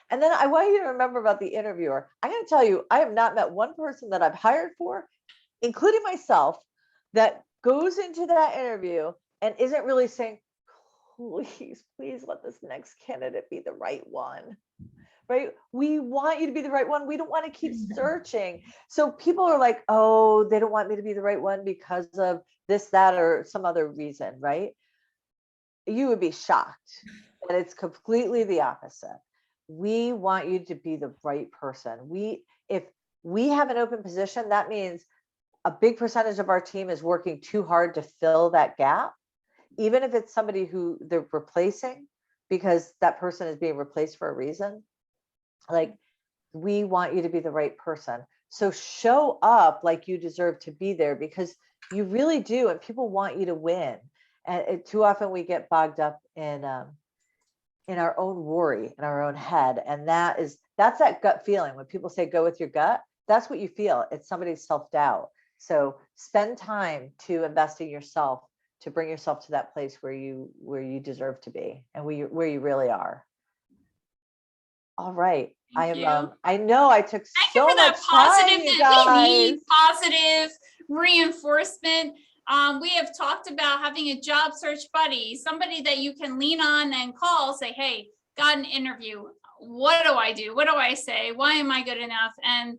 And then I want you to remember about the interviewer. I'm going to tell you, I have not met one person that I've hired for, including myself, that goes into that interview and isn't really saying, please let this next candidate be the right one. Right? We want you to be the right one. We don't want to keep searching. So people are like, oh, they don't want me to be the right one because of this, that, or some other reason, right? You would be shocked that it's completely the opposite. We want you to be the right person. If we have an open position, that means a big percentage of our team is working too hard to fill that gap, even if it's somebody who they're replacing, because that person is being replaced for a reason. Like, we want you to be the right person. So show up like you deserve to be there, because you really do, and people want you to win. And too often we get bogged up in our own worry, in our own head, and that's that gut feeling. When people say go with your gut, that's what you feel. It's somebody's self-doubt. So spend time to invest in yourself, to bring yourself to that place where you deserve to be, and where you really are. All right. Thank you. I know I took Thank you so for that much time, positive. you We guys. need positive reinforcement. We have talked about having a job search buddy, somebody that you can lean on and call, say, hey, got an interview. What do I do? What do I say? Why am I good enough? And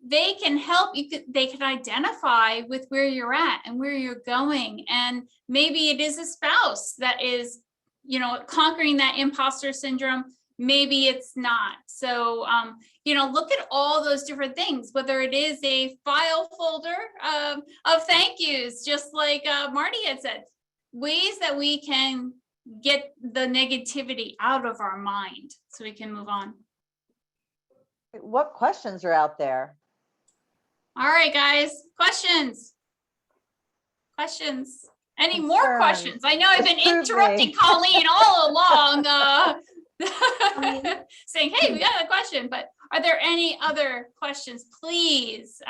they can help you. They can identify with where you're at and where you're going. And maybe it is a spouse that is, conquering that imposter syndrome. Maybe it's not. So, look at all those different things, whether it is a file folder of thank yous, just like Marty had said, ways that we can get the negativity out of our mind so we can move on. What questions are out there? All right, guys, questions. Any more questions? I know I've been interrupting Colleen all along, saying, hey, we got a question, but are there any other questions, please?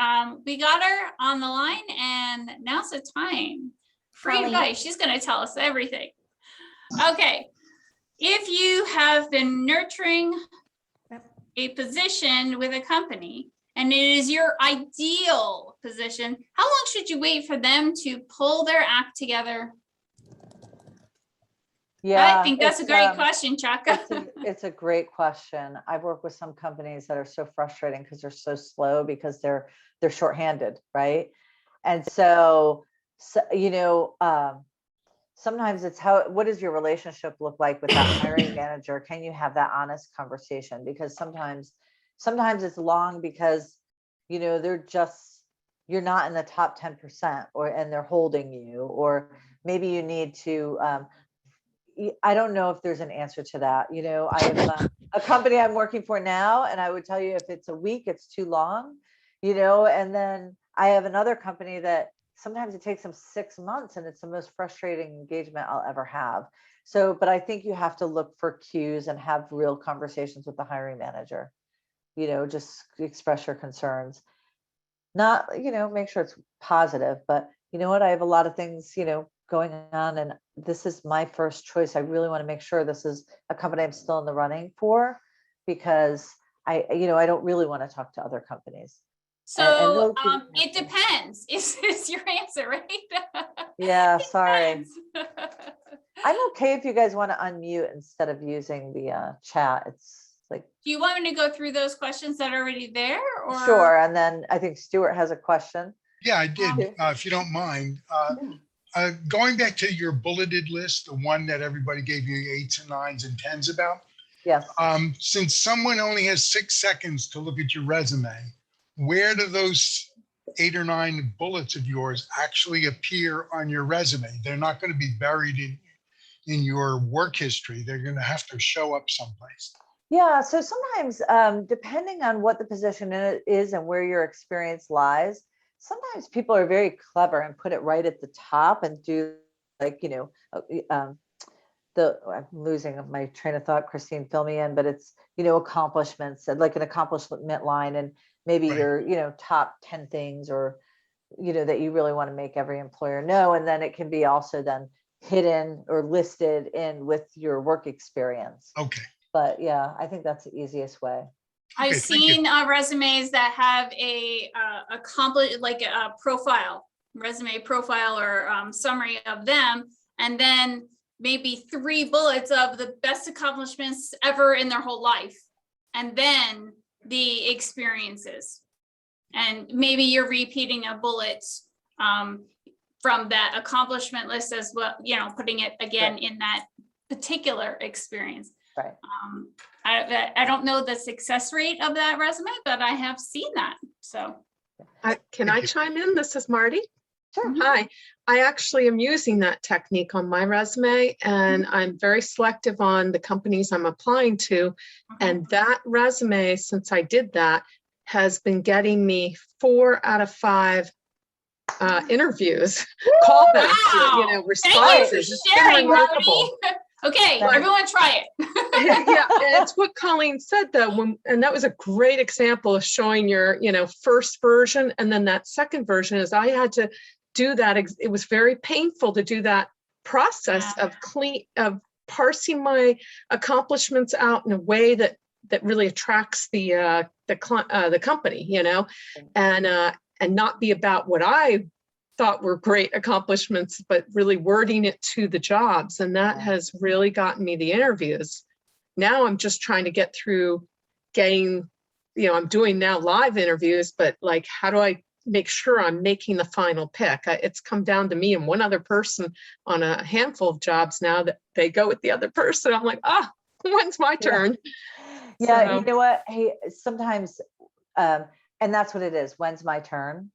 We got her on the line, and now's the time. Free advice. She's going to tell us everything. Okay. If you have been nurturing a position with a company, and it is your ideal position, how long should you wait for them to pull their act together? Yeah, I think that's a great question, Chuck. It's a great question. I've worked with some companies that are so frustrating because they're so slow, because they're shorthanded, right? And so sometimes it's what does your relationship look like with that hiring manager? Can you have that honest conversation? Because sometimes it's long because, you're not in the top 10%, and they're holding you, or maybe you need to, I don't know if there's an answer to that. I have a company I'm working for now, and I would tell you if it's a week, it's too long, and then I have another company that sometimes it takes them 6 months, and it's the most frustrating engagement I'll ever have. So, but I think you have to look for cues and have real conversations with the hiring manager, just express your concerns, not, make sure it's positive, but you know what, I have a lot of things, going on, and this is my first choice. I really want to make sure this is a company I'm still in the running for, because I don't really want to talk to other companies. So it depends is your answer, right? Yeah, sorry. I'm okay if you guys want to unmute instead of using the chat. It's like, do you want me to go through those questions that are already there? Or sure. And then I think Stuart has a question. Yeah, I did. If you don't mind, going back to your bulleted list, the one that everybody gave you 8s and 9s and 10s about. Yes. Since someone only has 6 seconds to look at your resume, where do those 8 or 9 bullets of yours actually appear on your resume? They're not going to be buried in your work history. They're going to have to show up someplace. Yeah. So sometimes, depending on what the position is and where your experience lies, sometimes people are very clever and put it right at the top and do like, I'm losing my train of thought, Christine, fill me in, but it's, accomplishments, and like an accomplishment line, and maybe Right. your, top 10 things, or, that you really want to make every employer know. And then it can be also then hidden or listed in with your work experience. Okay. But yeah, I think that's the easiest way. I've seen resumes that have a profile, resume profile, or summary of them, and then maybe 3 bullets of the best accomplishments ever in their whole life, and then the experiences, and maybe you're repeating a bullet from that accomplishment list as well, putting it again in that particular experience. Right. I don't know the success rate of that resume, but I have seen that. So. Can Thank I you. chime in? This is Marty. Sure. Hi, I actually am using that technique on my resume, and I'm very selective on the companies I'm applying to. And that resume, since I did that, has been getting me 4 out of 5 interviews, callbacks, Wow. responses. Thank you It's for been sharing, Marty. remarkable. Okay, Right. everyone try it. Yeah, and it's what Colleen said though, and that was a great example of showing your, first version, and then that second version is I had to do that. It was very painful to do that process of parsing my accomplishments out in a way that really attracts the company, and not be about what I thought were great accomplishments, but really wording it to the jobs. And that has really gotten me the interviews. Now I'm just trying to get through getting, I'm doing now live interviews, but like, how do I make sure I'm making the final pick? It's come down to me and one other person on a handful of jobs now that they go with the other person. I'm like, when's my turn? Yeah, So, you know what? Hey, sometimes, and that's what it is. When's my turn?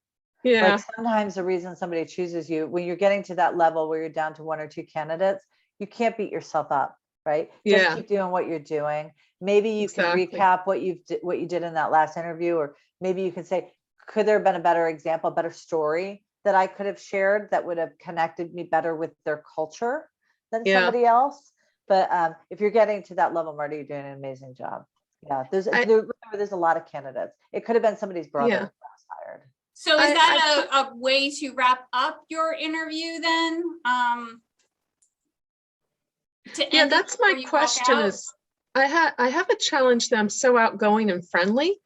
yeah. Like sometimes the reason somebody chooses you, when you're getting to that level where you're down to 1 or 2 candidates, you can't beat yourself up, right? Just Yeah. keep doing what you're doing. Maybe you Exactly. can recap what you did in that last interview, or maybe you can say, could there have been a better example, better story that I could have shared that would have connected me better with their culture than Yeah. somebody else? But if you're getting to that level, Marty, you're doing an amazing job. Yeah, remember, there's a lot of candidates. It could have been somebody's brother Yeah. who was hired. So is that a way to wrap up your interview then? Yeah, that's my question is, I have a challenge that I'm so outgoing and friendly.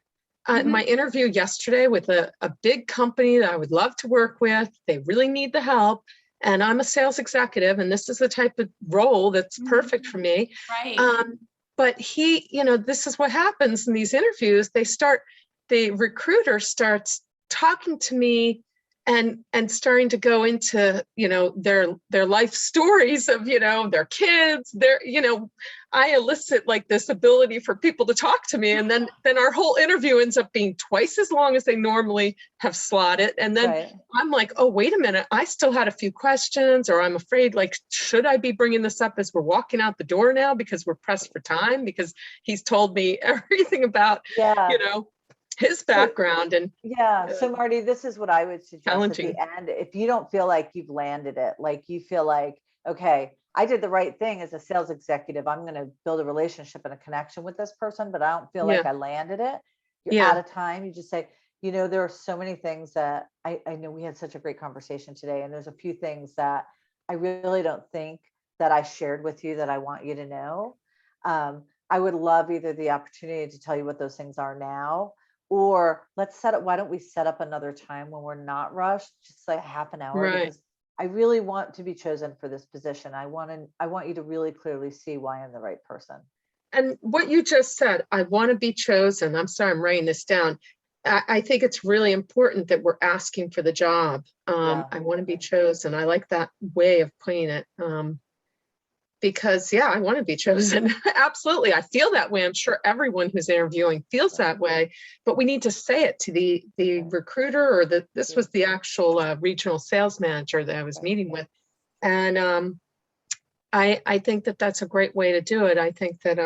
My interview yesterday with a big company that I would love to work with, they really need the help. And I'm a sales executive, and this is the type of role that's perfect for me. Right. But this is what happens in these interviews. The recruiter starts talking to me and starting to go into, their life stories of, their kids, I elicit like this ability for people to talk to me. And then our whole interview ends up being twice as long as they normally have slotted. And then I'm like, oh, wait a minute. I still had a few questions, or I'm afraid, like, should I be bringing this up as we're walking out the door now because we're pressed for time, because he's told me everything about, his background. And so Marty, this is what I would suggest challenging. at the end. If you don't feel like you've landed it, like you feel like, okay, I did the right thing as a sales executive, I'm going to build a relationship and a connection with this person, but I don't feel like I landed it. You're out of time. You just say, there are so many things that I know we had such a great conversation today, and there's a few things that I really don't think that I shared with you that I want you to know. I would love either the opportunity to tell you what those things are now, or why don't we set up another time when we're not rushed, just like half an hour, Right. because I really want to be chosen for this position. I want you to really clearly see why I'm the right person. And what you just said, I want to be chosen. I'm sorry, I'm writing this down. I think it's really important that we're asking for the job. I want to be chosen. I like that way of putting it. Because I want to be chosen. Absolutely. I feel that way. I'm sure everyone who's interviewing feels that way, but we need to say it to the recruiter, or this was the actual regional sales manager that I was meeting with. And I think that that's a great way to do it. I think that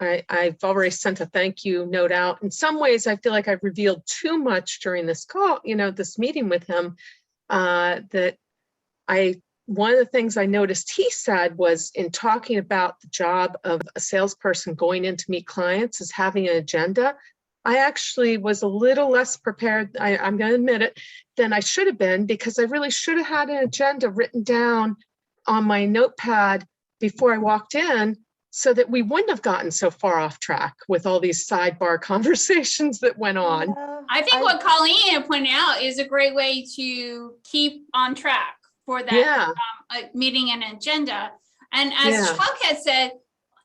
I've already sent a thank you note out. In some ways, I feel like I've revealed too much during this call, this meeting with him, one of the things I noticed he said was, in talking about the job of a salesperson going in to meet clients, is having an agenda. I actually was a little less prepared, I'm going to admit it, than I should have been, because I really should have had an agenda written down on my notepad before I walked in, so that we wouldn't have gotten so far off track with all these sidebar conversations that went on. I think what Colleen pointed out is a great way to keep on track for that meeting and agenda. And as Chuck had said,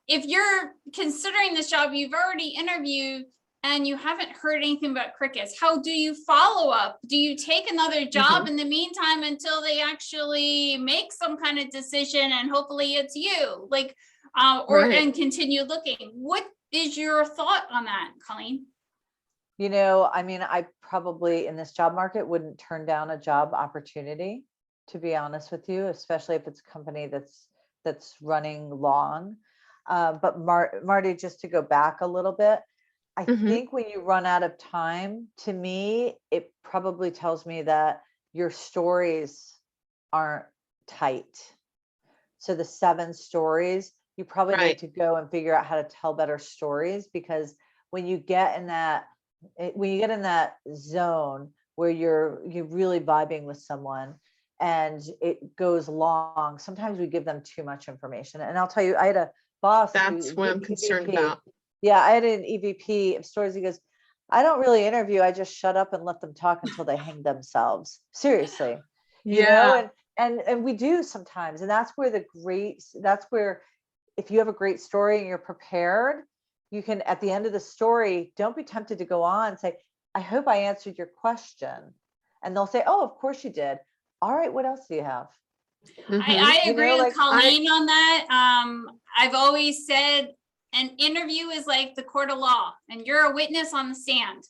if you're considering this job, you've already interviewed and you haven't heard anything about crickets, how do you follow up? Do you take another job in the meantime until they actually make some kind of decision, and hopefully it's you? Like, Right. and continue looking. What is your thought on that, Colleen? You know, I mean, I probably in this job market wouldn't turn down a job opportunity, to be honest with you, especially if it's a company that's running long. But Marty, just to go back a little bit, I Mhm. think when you run out of time, to me, it probably tells me that your stories aren't tight. So the 7 stories, you probably Right. need to go and figure out how to tell better stories, because when you get in that zone where you're really vibing with someone and it goes long, sometimes we give them too much information. And I'll tell you, I had a boss That's what I'm concerned about. Yeah, I had an EVP of stories. He goes, I don't really interview. I just shut up and let them talk until they hang themselves. Seriously, you know, Yeah. and we do sometimes. And that's where if you have a great story and you're prepared, you can, at the end of the story, don't be tempted to go on and say, I hope I answered your question. And they'll say, oh, of course you did. All right, what else do you have? Mhm. I You agree know, with like, Colleen on that. I've always said an interview is like the court of law, and you're a witness on the stand.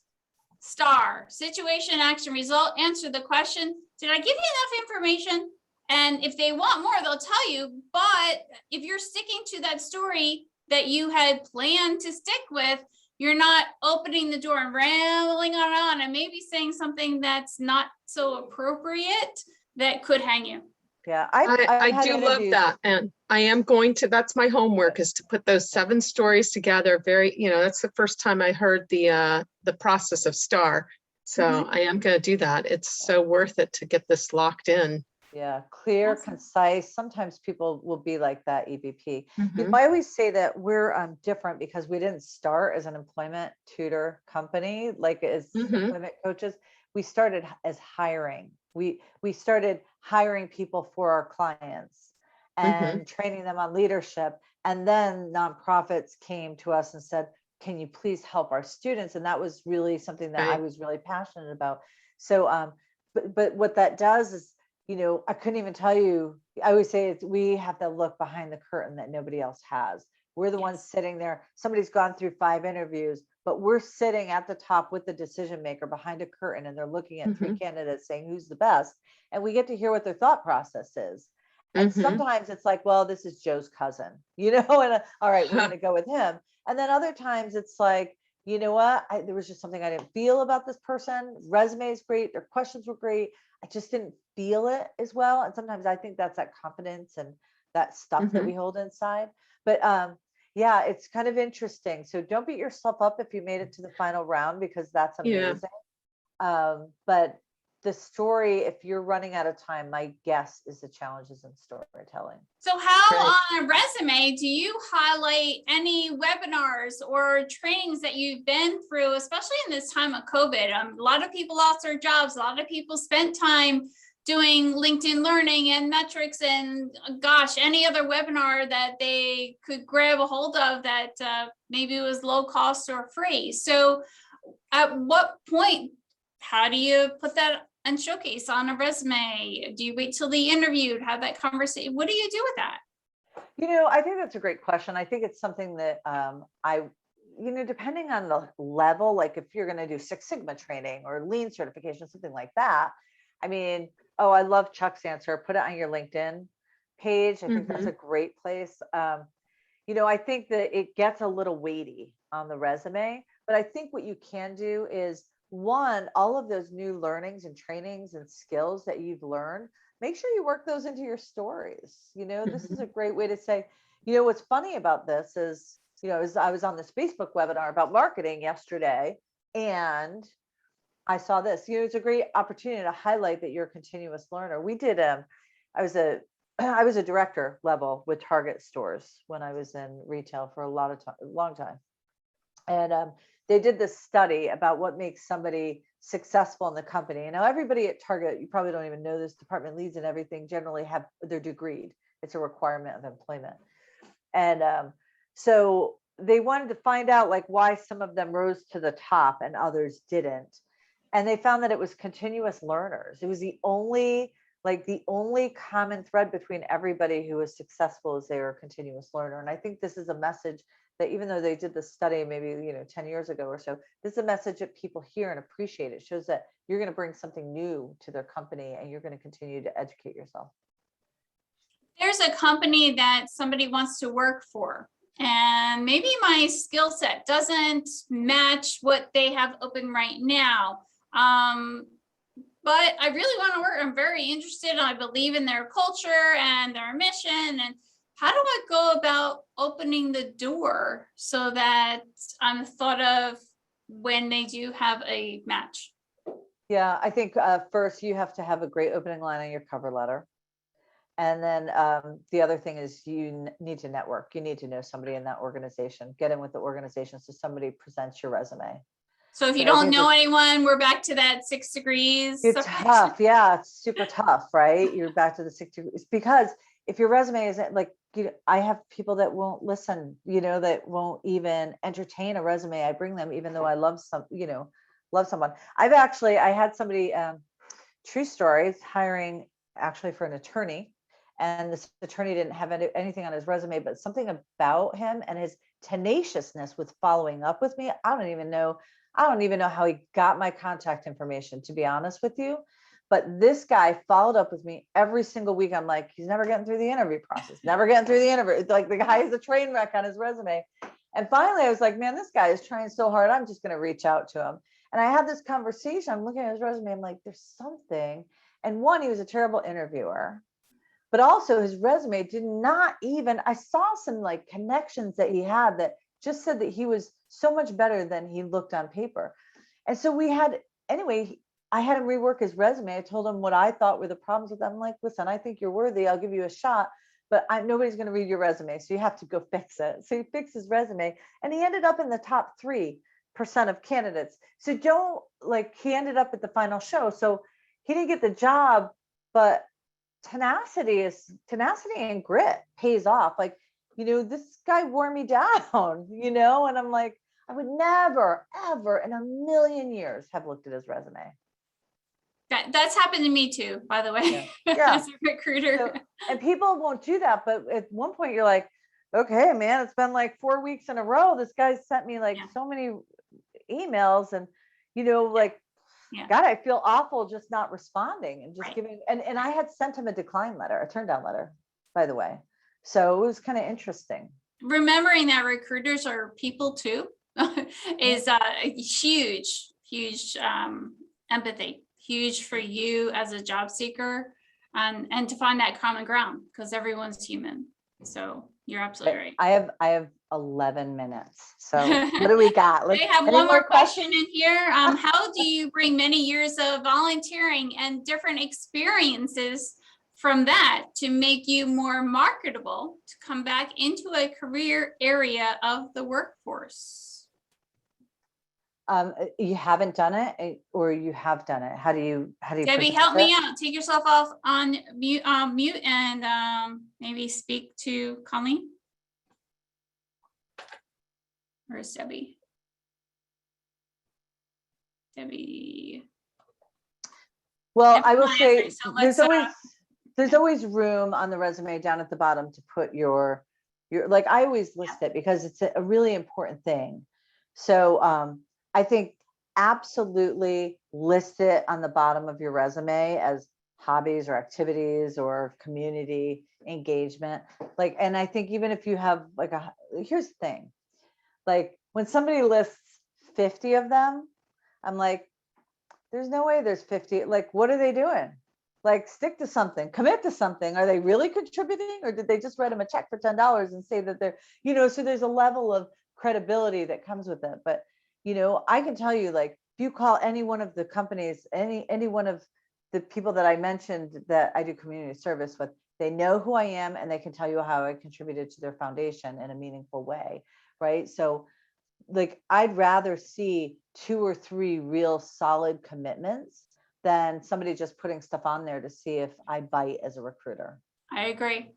Star, situation, action, result, answer the question. Did I give you enough information? And if they want more, they'll tell you. But if you're sticking to that story that you had planned to stick with, you're not opening the door and rambling on and maybe saying something that's not so appropriate that could hang you. yeah, I I've had do love interviews. that. And I am going to, that's my homework, is to put those 7 stories together. Very, that's the first time I heard the process of STAR. So Mhm. I am going to do that. It's so worth it to get this locked in. Yeah, clear, Awesome. concise. Sometimes people will be like that EVP. Mhm. I always say that we're different because we didn't start as an employment tutor company, like as Mhm. employment coaches. We started as hiring. We started hiring people for our clients and training them on leadership. And then nonprofits came to us and said, can you please help our students? And that was really something that I Right. was really passionate about. So, but what that does is, I couldn't even tell you. I always say we have to look behind the curtain that nobody else has. We're the ones Yes. sitting there. Somebody's gone through 5 interviews, but we're sitting at the top with the decision maker behind a curtain, and they're looking at 3 Mhm. candidates saying who's the best. And we get to hear what their thought process is. And Mhm. sometimes it's like, well, this is Joe's cousin, and all right, we're going to go with him. And then other times it's like, you know what? There was just something I didn't feel about this person. Resume is great. Their questions were great. I just didn't feel it as well. And sometimes I think that's that confidence and that stuff that we hold inside. But yeah, it's kind of interesting. So don't beat yourself up if you made it to the final round, because that's Yeah. amazing. But the story, if you're running out of time, my guess is the challenges in storytelling. So how Right. on a resume do you highlight any webinars or trainings that you've been through, especially in this time of COVID? A lot of people lost their jobs. A lot of people spent time doing LinkedIn Learning and metrics and gosh, any other webinar that they could grab a hold of that maybe was low cost or free. So at what point, how do you put that and showcase on a resume? Do you wait till the interview to have that conversation? What do you do with that? I think that's a great question. I think it's something that depending on the level, like if you're going to do 6 Sigma training or lean certification, something like that. I mean, I love Chuck's answer. Put it on your LinkedIn page. I think that's a great place. I think that it gets a little weighty on the resume, but I think what you can do is, one, all of those new learnings and trainings and skills that you've learned, make sure you work those into your stories. This is a great way to say, what's funny about this is, I was on this Facebook webinar about marketing yesterday, and I saw this. It's a great opportunity to highlight that you're a continuous learner. We did I was a director level with Target stores when I was in retail for a long time. And they did this study about what makes somebody successful in the company. Now, everybody at Target, you probably don't even know this, department leads and everything generally have their degreed. It's a requirement of employment. And so they wanted to find out like why some of them rose to the top and others didn't. And they found that it was continuous learners. It was the only like the only common thread between everybody who is successful is they are a continuous learner. And I think this is a message that even though they did this study maybe 10 years ago or so, this is a message that people hear and appreciate. It shows that you're going to bring something new to their company and you're going to continue to educate yourself. There's a company that somebody wants to work for, and maybe my skill set doesn't match what they have open right now. But I really want to work. I'm very interested. I believe in their culture and their mission. And how do I go about opening the door so that I'm thought of when they do have a match? Yeah, I think first you have to have a great opening line on your cover letter. And then the other thing is you need to network. You need to know somebody in that organization. Get in with the organization so somebody presents your resume. So if you don't know anyone, we're back to that 6 degrees. It's tough. Yeah, it's super tough, right? You're back to the 6 degrees. Because if your resume isn't like, I have people that won't listen, that won't even entertain a resume I bring them, even though I love someone. I had somebody, true stories, hiring actually for an attorney. And this attorney didn't have anything on his resume, but something about him and his tenaciousness with following up with me. I don't even know how he got my contact information, to be honest with you. But this guy followed up with me every single week. I'm like, he's never getting through the interview process, never getting through the interview. It's like the guy is a train wreck on his resume. And finally, I was like, man, this guy is trying so hard. I'm just going to reach out to him. And I had this conversation. I'm looking at his resume. I'm like, there's something. And one, he was a terrible interviewer. But also his resume did not even, I saw some like connections that he had that just said that he was so much better than he looked on paper. And so I had him rework his resume. I told him what I thought were the problems with it. I'm like, listen, I think you're worthy. I'll give you a shot, but nobody's going to read your resume. So you have to go fix it. So he fixed his resume and he ended up in the top 3% of candidates. So he ended up at the final show. So he didn't get the job, but tenacity and grit pays off. Like, this guy wore me down, and I'm like, I would never, ever in a million years have looked at his resume. That's happened to me too, by the way, yeah. as a recruiter. So, and people won't do that. But at one point you're like, okay, man, it's been like 4 weeks in a row. This guy sent me so many emails and, God, I feel awful just not responding and just giving. And I had sent him a decline letter, a turn down letter, by the way. So it was kind of interesting. Remembering that recruiters are people too is huge empathy, huge for you as a job seeker, and to find that common ground because everyone's human. So you're absolutely right. I have 11 minutes. So what do we got? I have one more question in here. How do you bring many years of volunteering and different experiences from that to make you more marketable to come back into a career area of the workforce? You haven't done it, or you have done it. How do you? Debbie, help me out. Take yourself off on mute, and maybe speak to Colleen. Where's Debbie? Debbie. Well, I will say there's always room on the resume down at the bottom to put your like, I always list it because it's a really important thing. So I think absolutely list it on the bottom of your resume as hobbies or activities or community engagement. Like, and I think even if you have here's the thing, like when somebody lists 50 of them, I'm like, there's no way there's 50. Like, what are they doing? Like, stick to something, commit to something. Are they really contributing, or did they just write them a check for $10 and say that they're, so there's a level of credibility that comes with it. But, I can tell you, like, if you call any one of the companies, any one of the people that I mentioned that I do community service with, they know who I am and they can tell you how I contributed to their foundation in a meaningful way. Right. So like, I'd rather see 2 or 3 real solid commitments than somebody just putting stuff on there to see if I bite as a recruiter. I agree.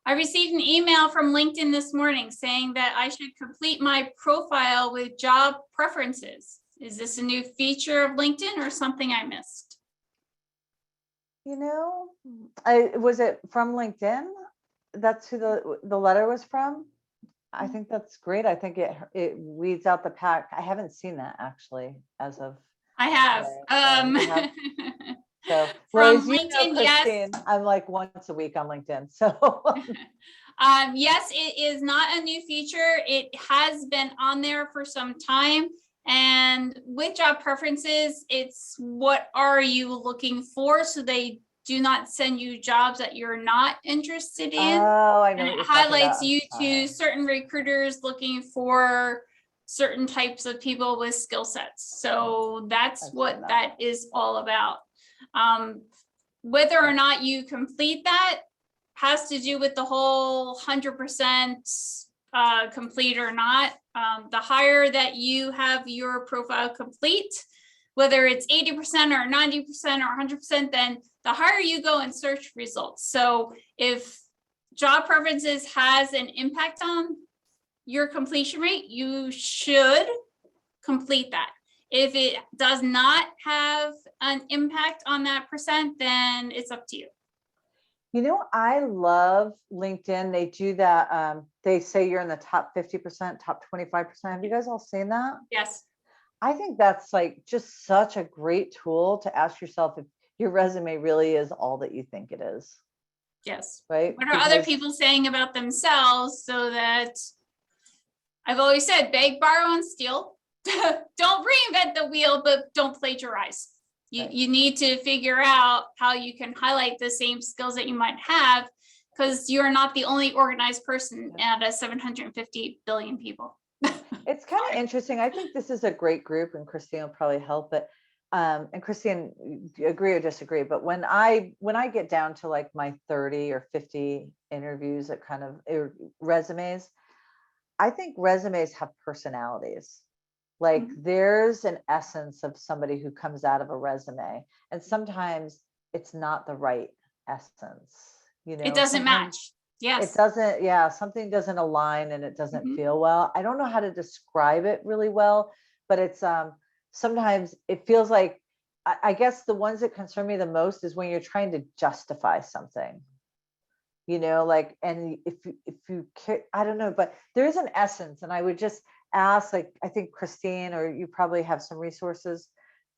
I received an email from LinkedIn this morning saying that I should complete my profile with job preferences. Is this a new feature of LinkedIn or something I missed? You know, was it from LinkedIn? That's who the letter was from? I think that's great. I think it weeds out the pack. I haven't seen that actually as of I have. today. You have? So, well, From as you know, LinkedIn, yes. Christine, I'm like once a week on LinkedIn. So Yes, it is not a new feature. It has been on there for some time. And with job preferences, it's what are you looking for? So they do not send you jobs that you're not interested in. oh, I know And what it you're talking highlights about. you I'm to sorry. certain recruiters looking for certain types of people with skill sets. So that's I've what seen that. that is all about. Whether or not you complete that has to do with the whole 100% complete or not. The higher that you have your profile complete, whether it's 80% or 90% or 100%, then the higher you go in search results. So if job preferences has an impact on your completion rate, you should complete that. If it does not have an impact on that percent, then it's up to you. You know, I love LinkedIn. They do that. They say you're in the top 50%, top 25%. Have you guys all seen that? Yes. I think that's like just such a great tool to ask yourself if your resume really is all that you think it is, Yes. right? What are other Because- people saying about themselves? So that I've always said, beg, borrow, and steal. Don't reinvent the wheel, but don't plagiarize. Right. You need to figure out how you can highlight the same skills that you might have, because you're not the only organized person out of 750 billion people. It's kind of interesting. I think this is a great group, and Christine will probably help it. And Christine, agree or disagree, but when I get down to like my 30 or 50 interviews at kind of resumes, I think resumes have personalities. Like there's an essence of somebody who comes out of a resume, and sometimes it's not the right essence. You know, It doesn't sometimes match. Yes. it doesn't, yeah, something doesn't align and it doesn't feel well. I don't know how to describe it really well, but it's sometimes it feels like, I guess the ones that concern me the most is when you're trying to justify something. You know, like, and if you care, I don't know, but there is an essence, and I would just ask, like, I think Christine, or you probably have some resources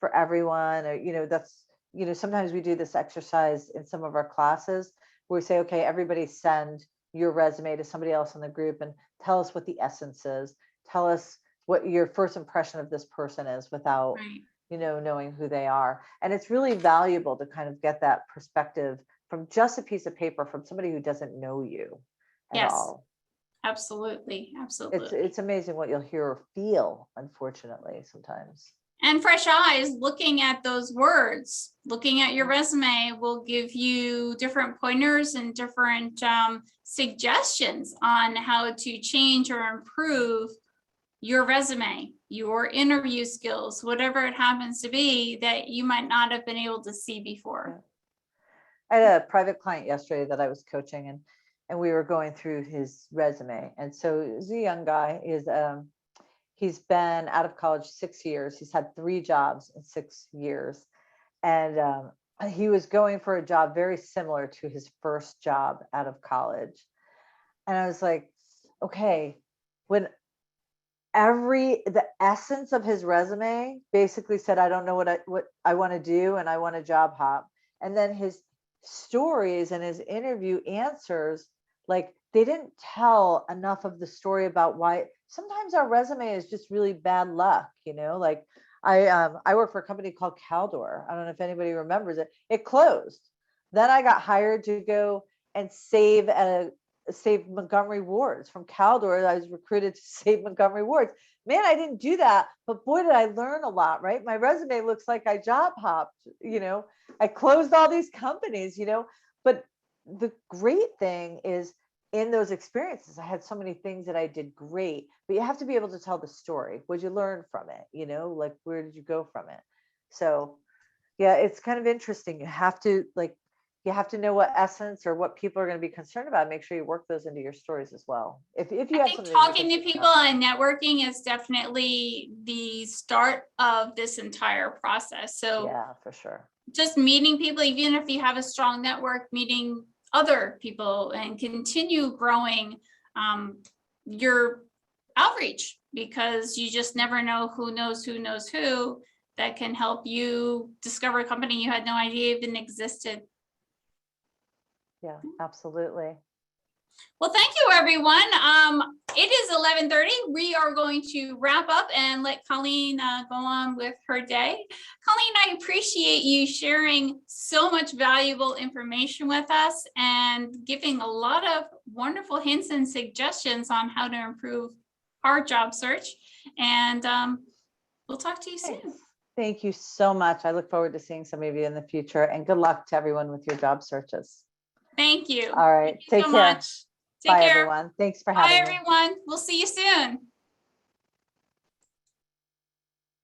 for everyone, or, you know, that's, you know, sometimes we do this exercise in some of our classes where we say, okay, everybody send your resume to somebody else in the group and tell us what the essence is. Tell us what your first impression of this person is without, Right. you know, knowing who they are. And it's really valuable to kind of get that perspective from just a piece of paper from somebody who doesn't know you at Yes. all. Absolutely. Absolutely. It's amazing what you'll hear or feel, unfortunately, sometimes. And fresh eyes looking at those words, looking at your resume will give you different pointers and different suggestions on how to change or improve your resume, your interview skills, whatever it happens to be that you might not have been able to see before. I had a private client yesterday that I was coaching, and we were going through his resume. And so he's a young guy. He's been out of college 6 years. He's had 3 jobs in 6 years. And he was going for a job very similar to his first job out of college. And I was like, okay, when the essence of his resume basically said, I don't know what I want to do, and I want a job hop. And then his stories and his interview answers, like, they didn't tell enough of the story about why sometimes our resume is just really bad luck, you know. Like I work for a company called Caldor. I don't know if anybody remembers it. It closed. Then I got hired to go and save Montgomery wards from Caldor. I was recruited to save Montgomery wards. Man, I didn't do that, but boy, did I learn a lot, right? My resume looks like I job hopped, you know, I closed all these companies, you know. But the great thing is, in those experiences, I had so many things that I did great, but you have to be able to tell the story. What'd you learn from it? You know, like, where did you go from it? So yeah, it's kind of interesting. You have to know what essence or what people are going to be concerned about. Make sure you work those into your stories as well. If you I have think something talking to people and networking is definitely the start of this entire process. So yeah, for sure. just meeting people, even if you have a strong network, meeting other people and continue growing your outreach, because you just never know who knows who that can help you discover a company you had no idea even existed. Yeah, absolutely. Well, thank you, everyone. It is 11:30. We are going to wrap up and let Colleen go on with her day. Colleen, I appreciate you sharing so much valuable information with us and giving a lot of wonderful hints and suggestions on how to improve our job search. And we'll talk to you soon. Thanks. Thank you so much. I look forward to seeing some of you in the future, and good luck to everyone with your job searches. Thank you. All right. Thank you Take so care. much. Take Bye, care. everyone. Thanks for Bye, having me. everyone. We'll see you soon.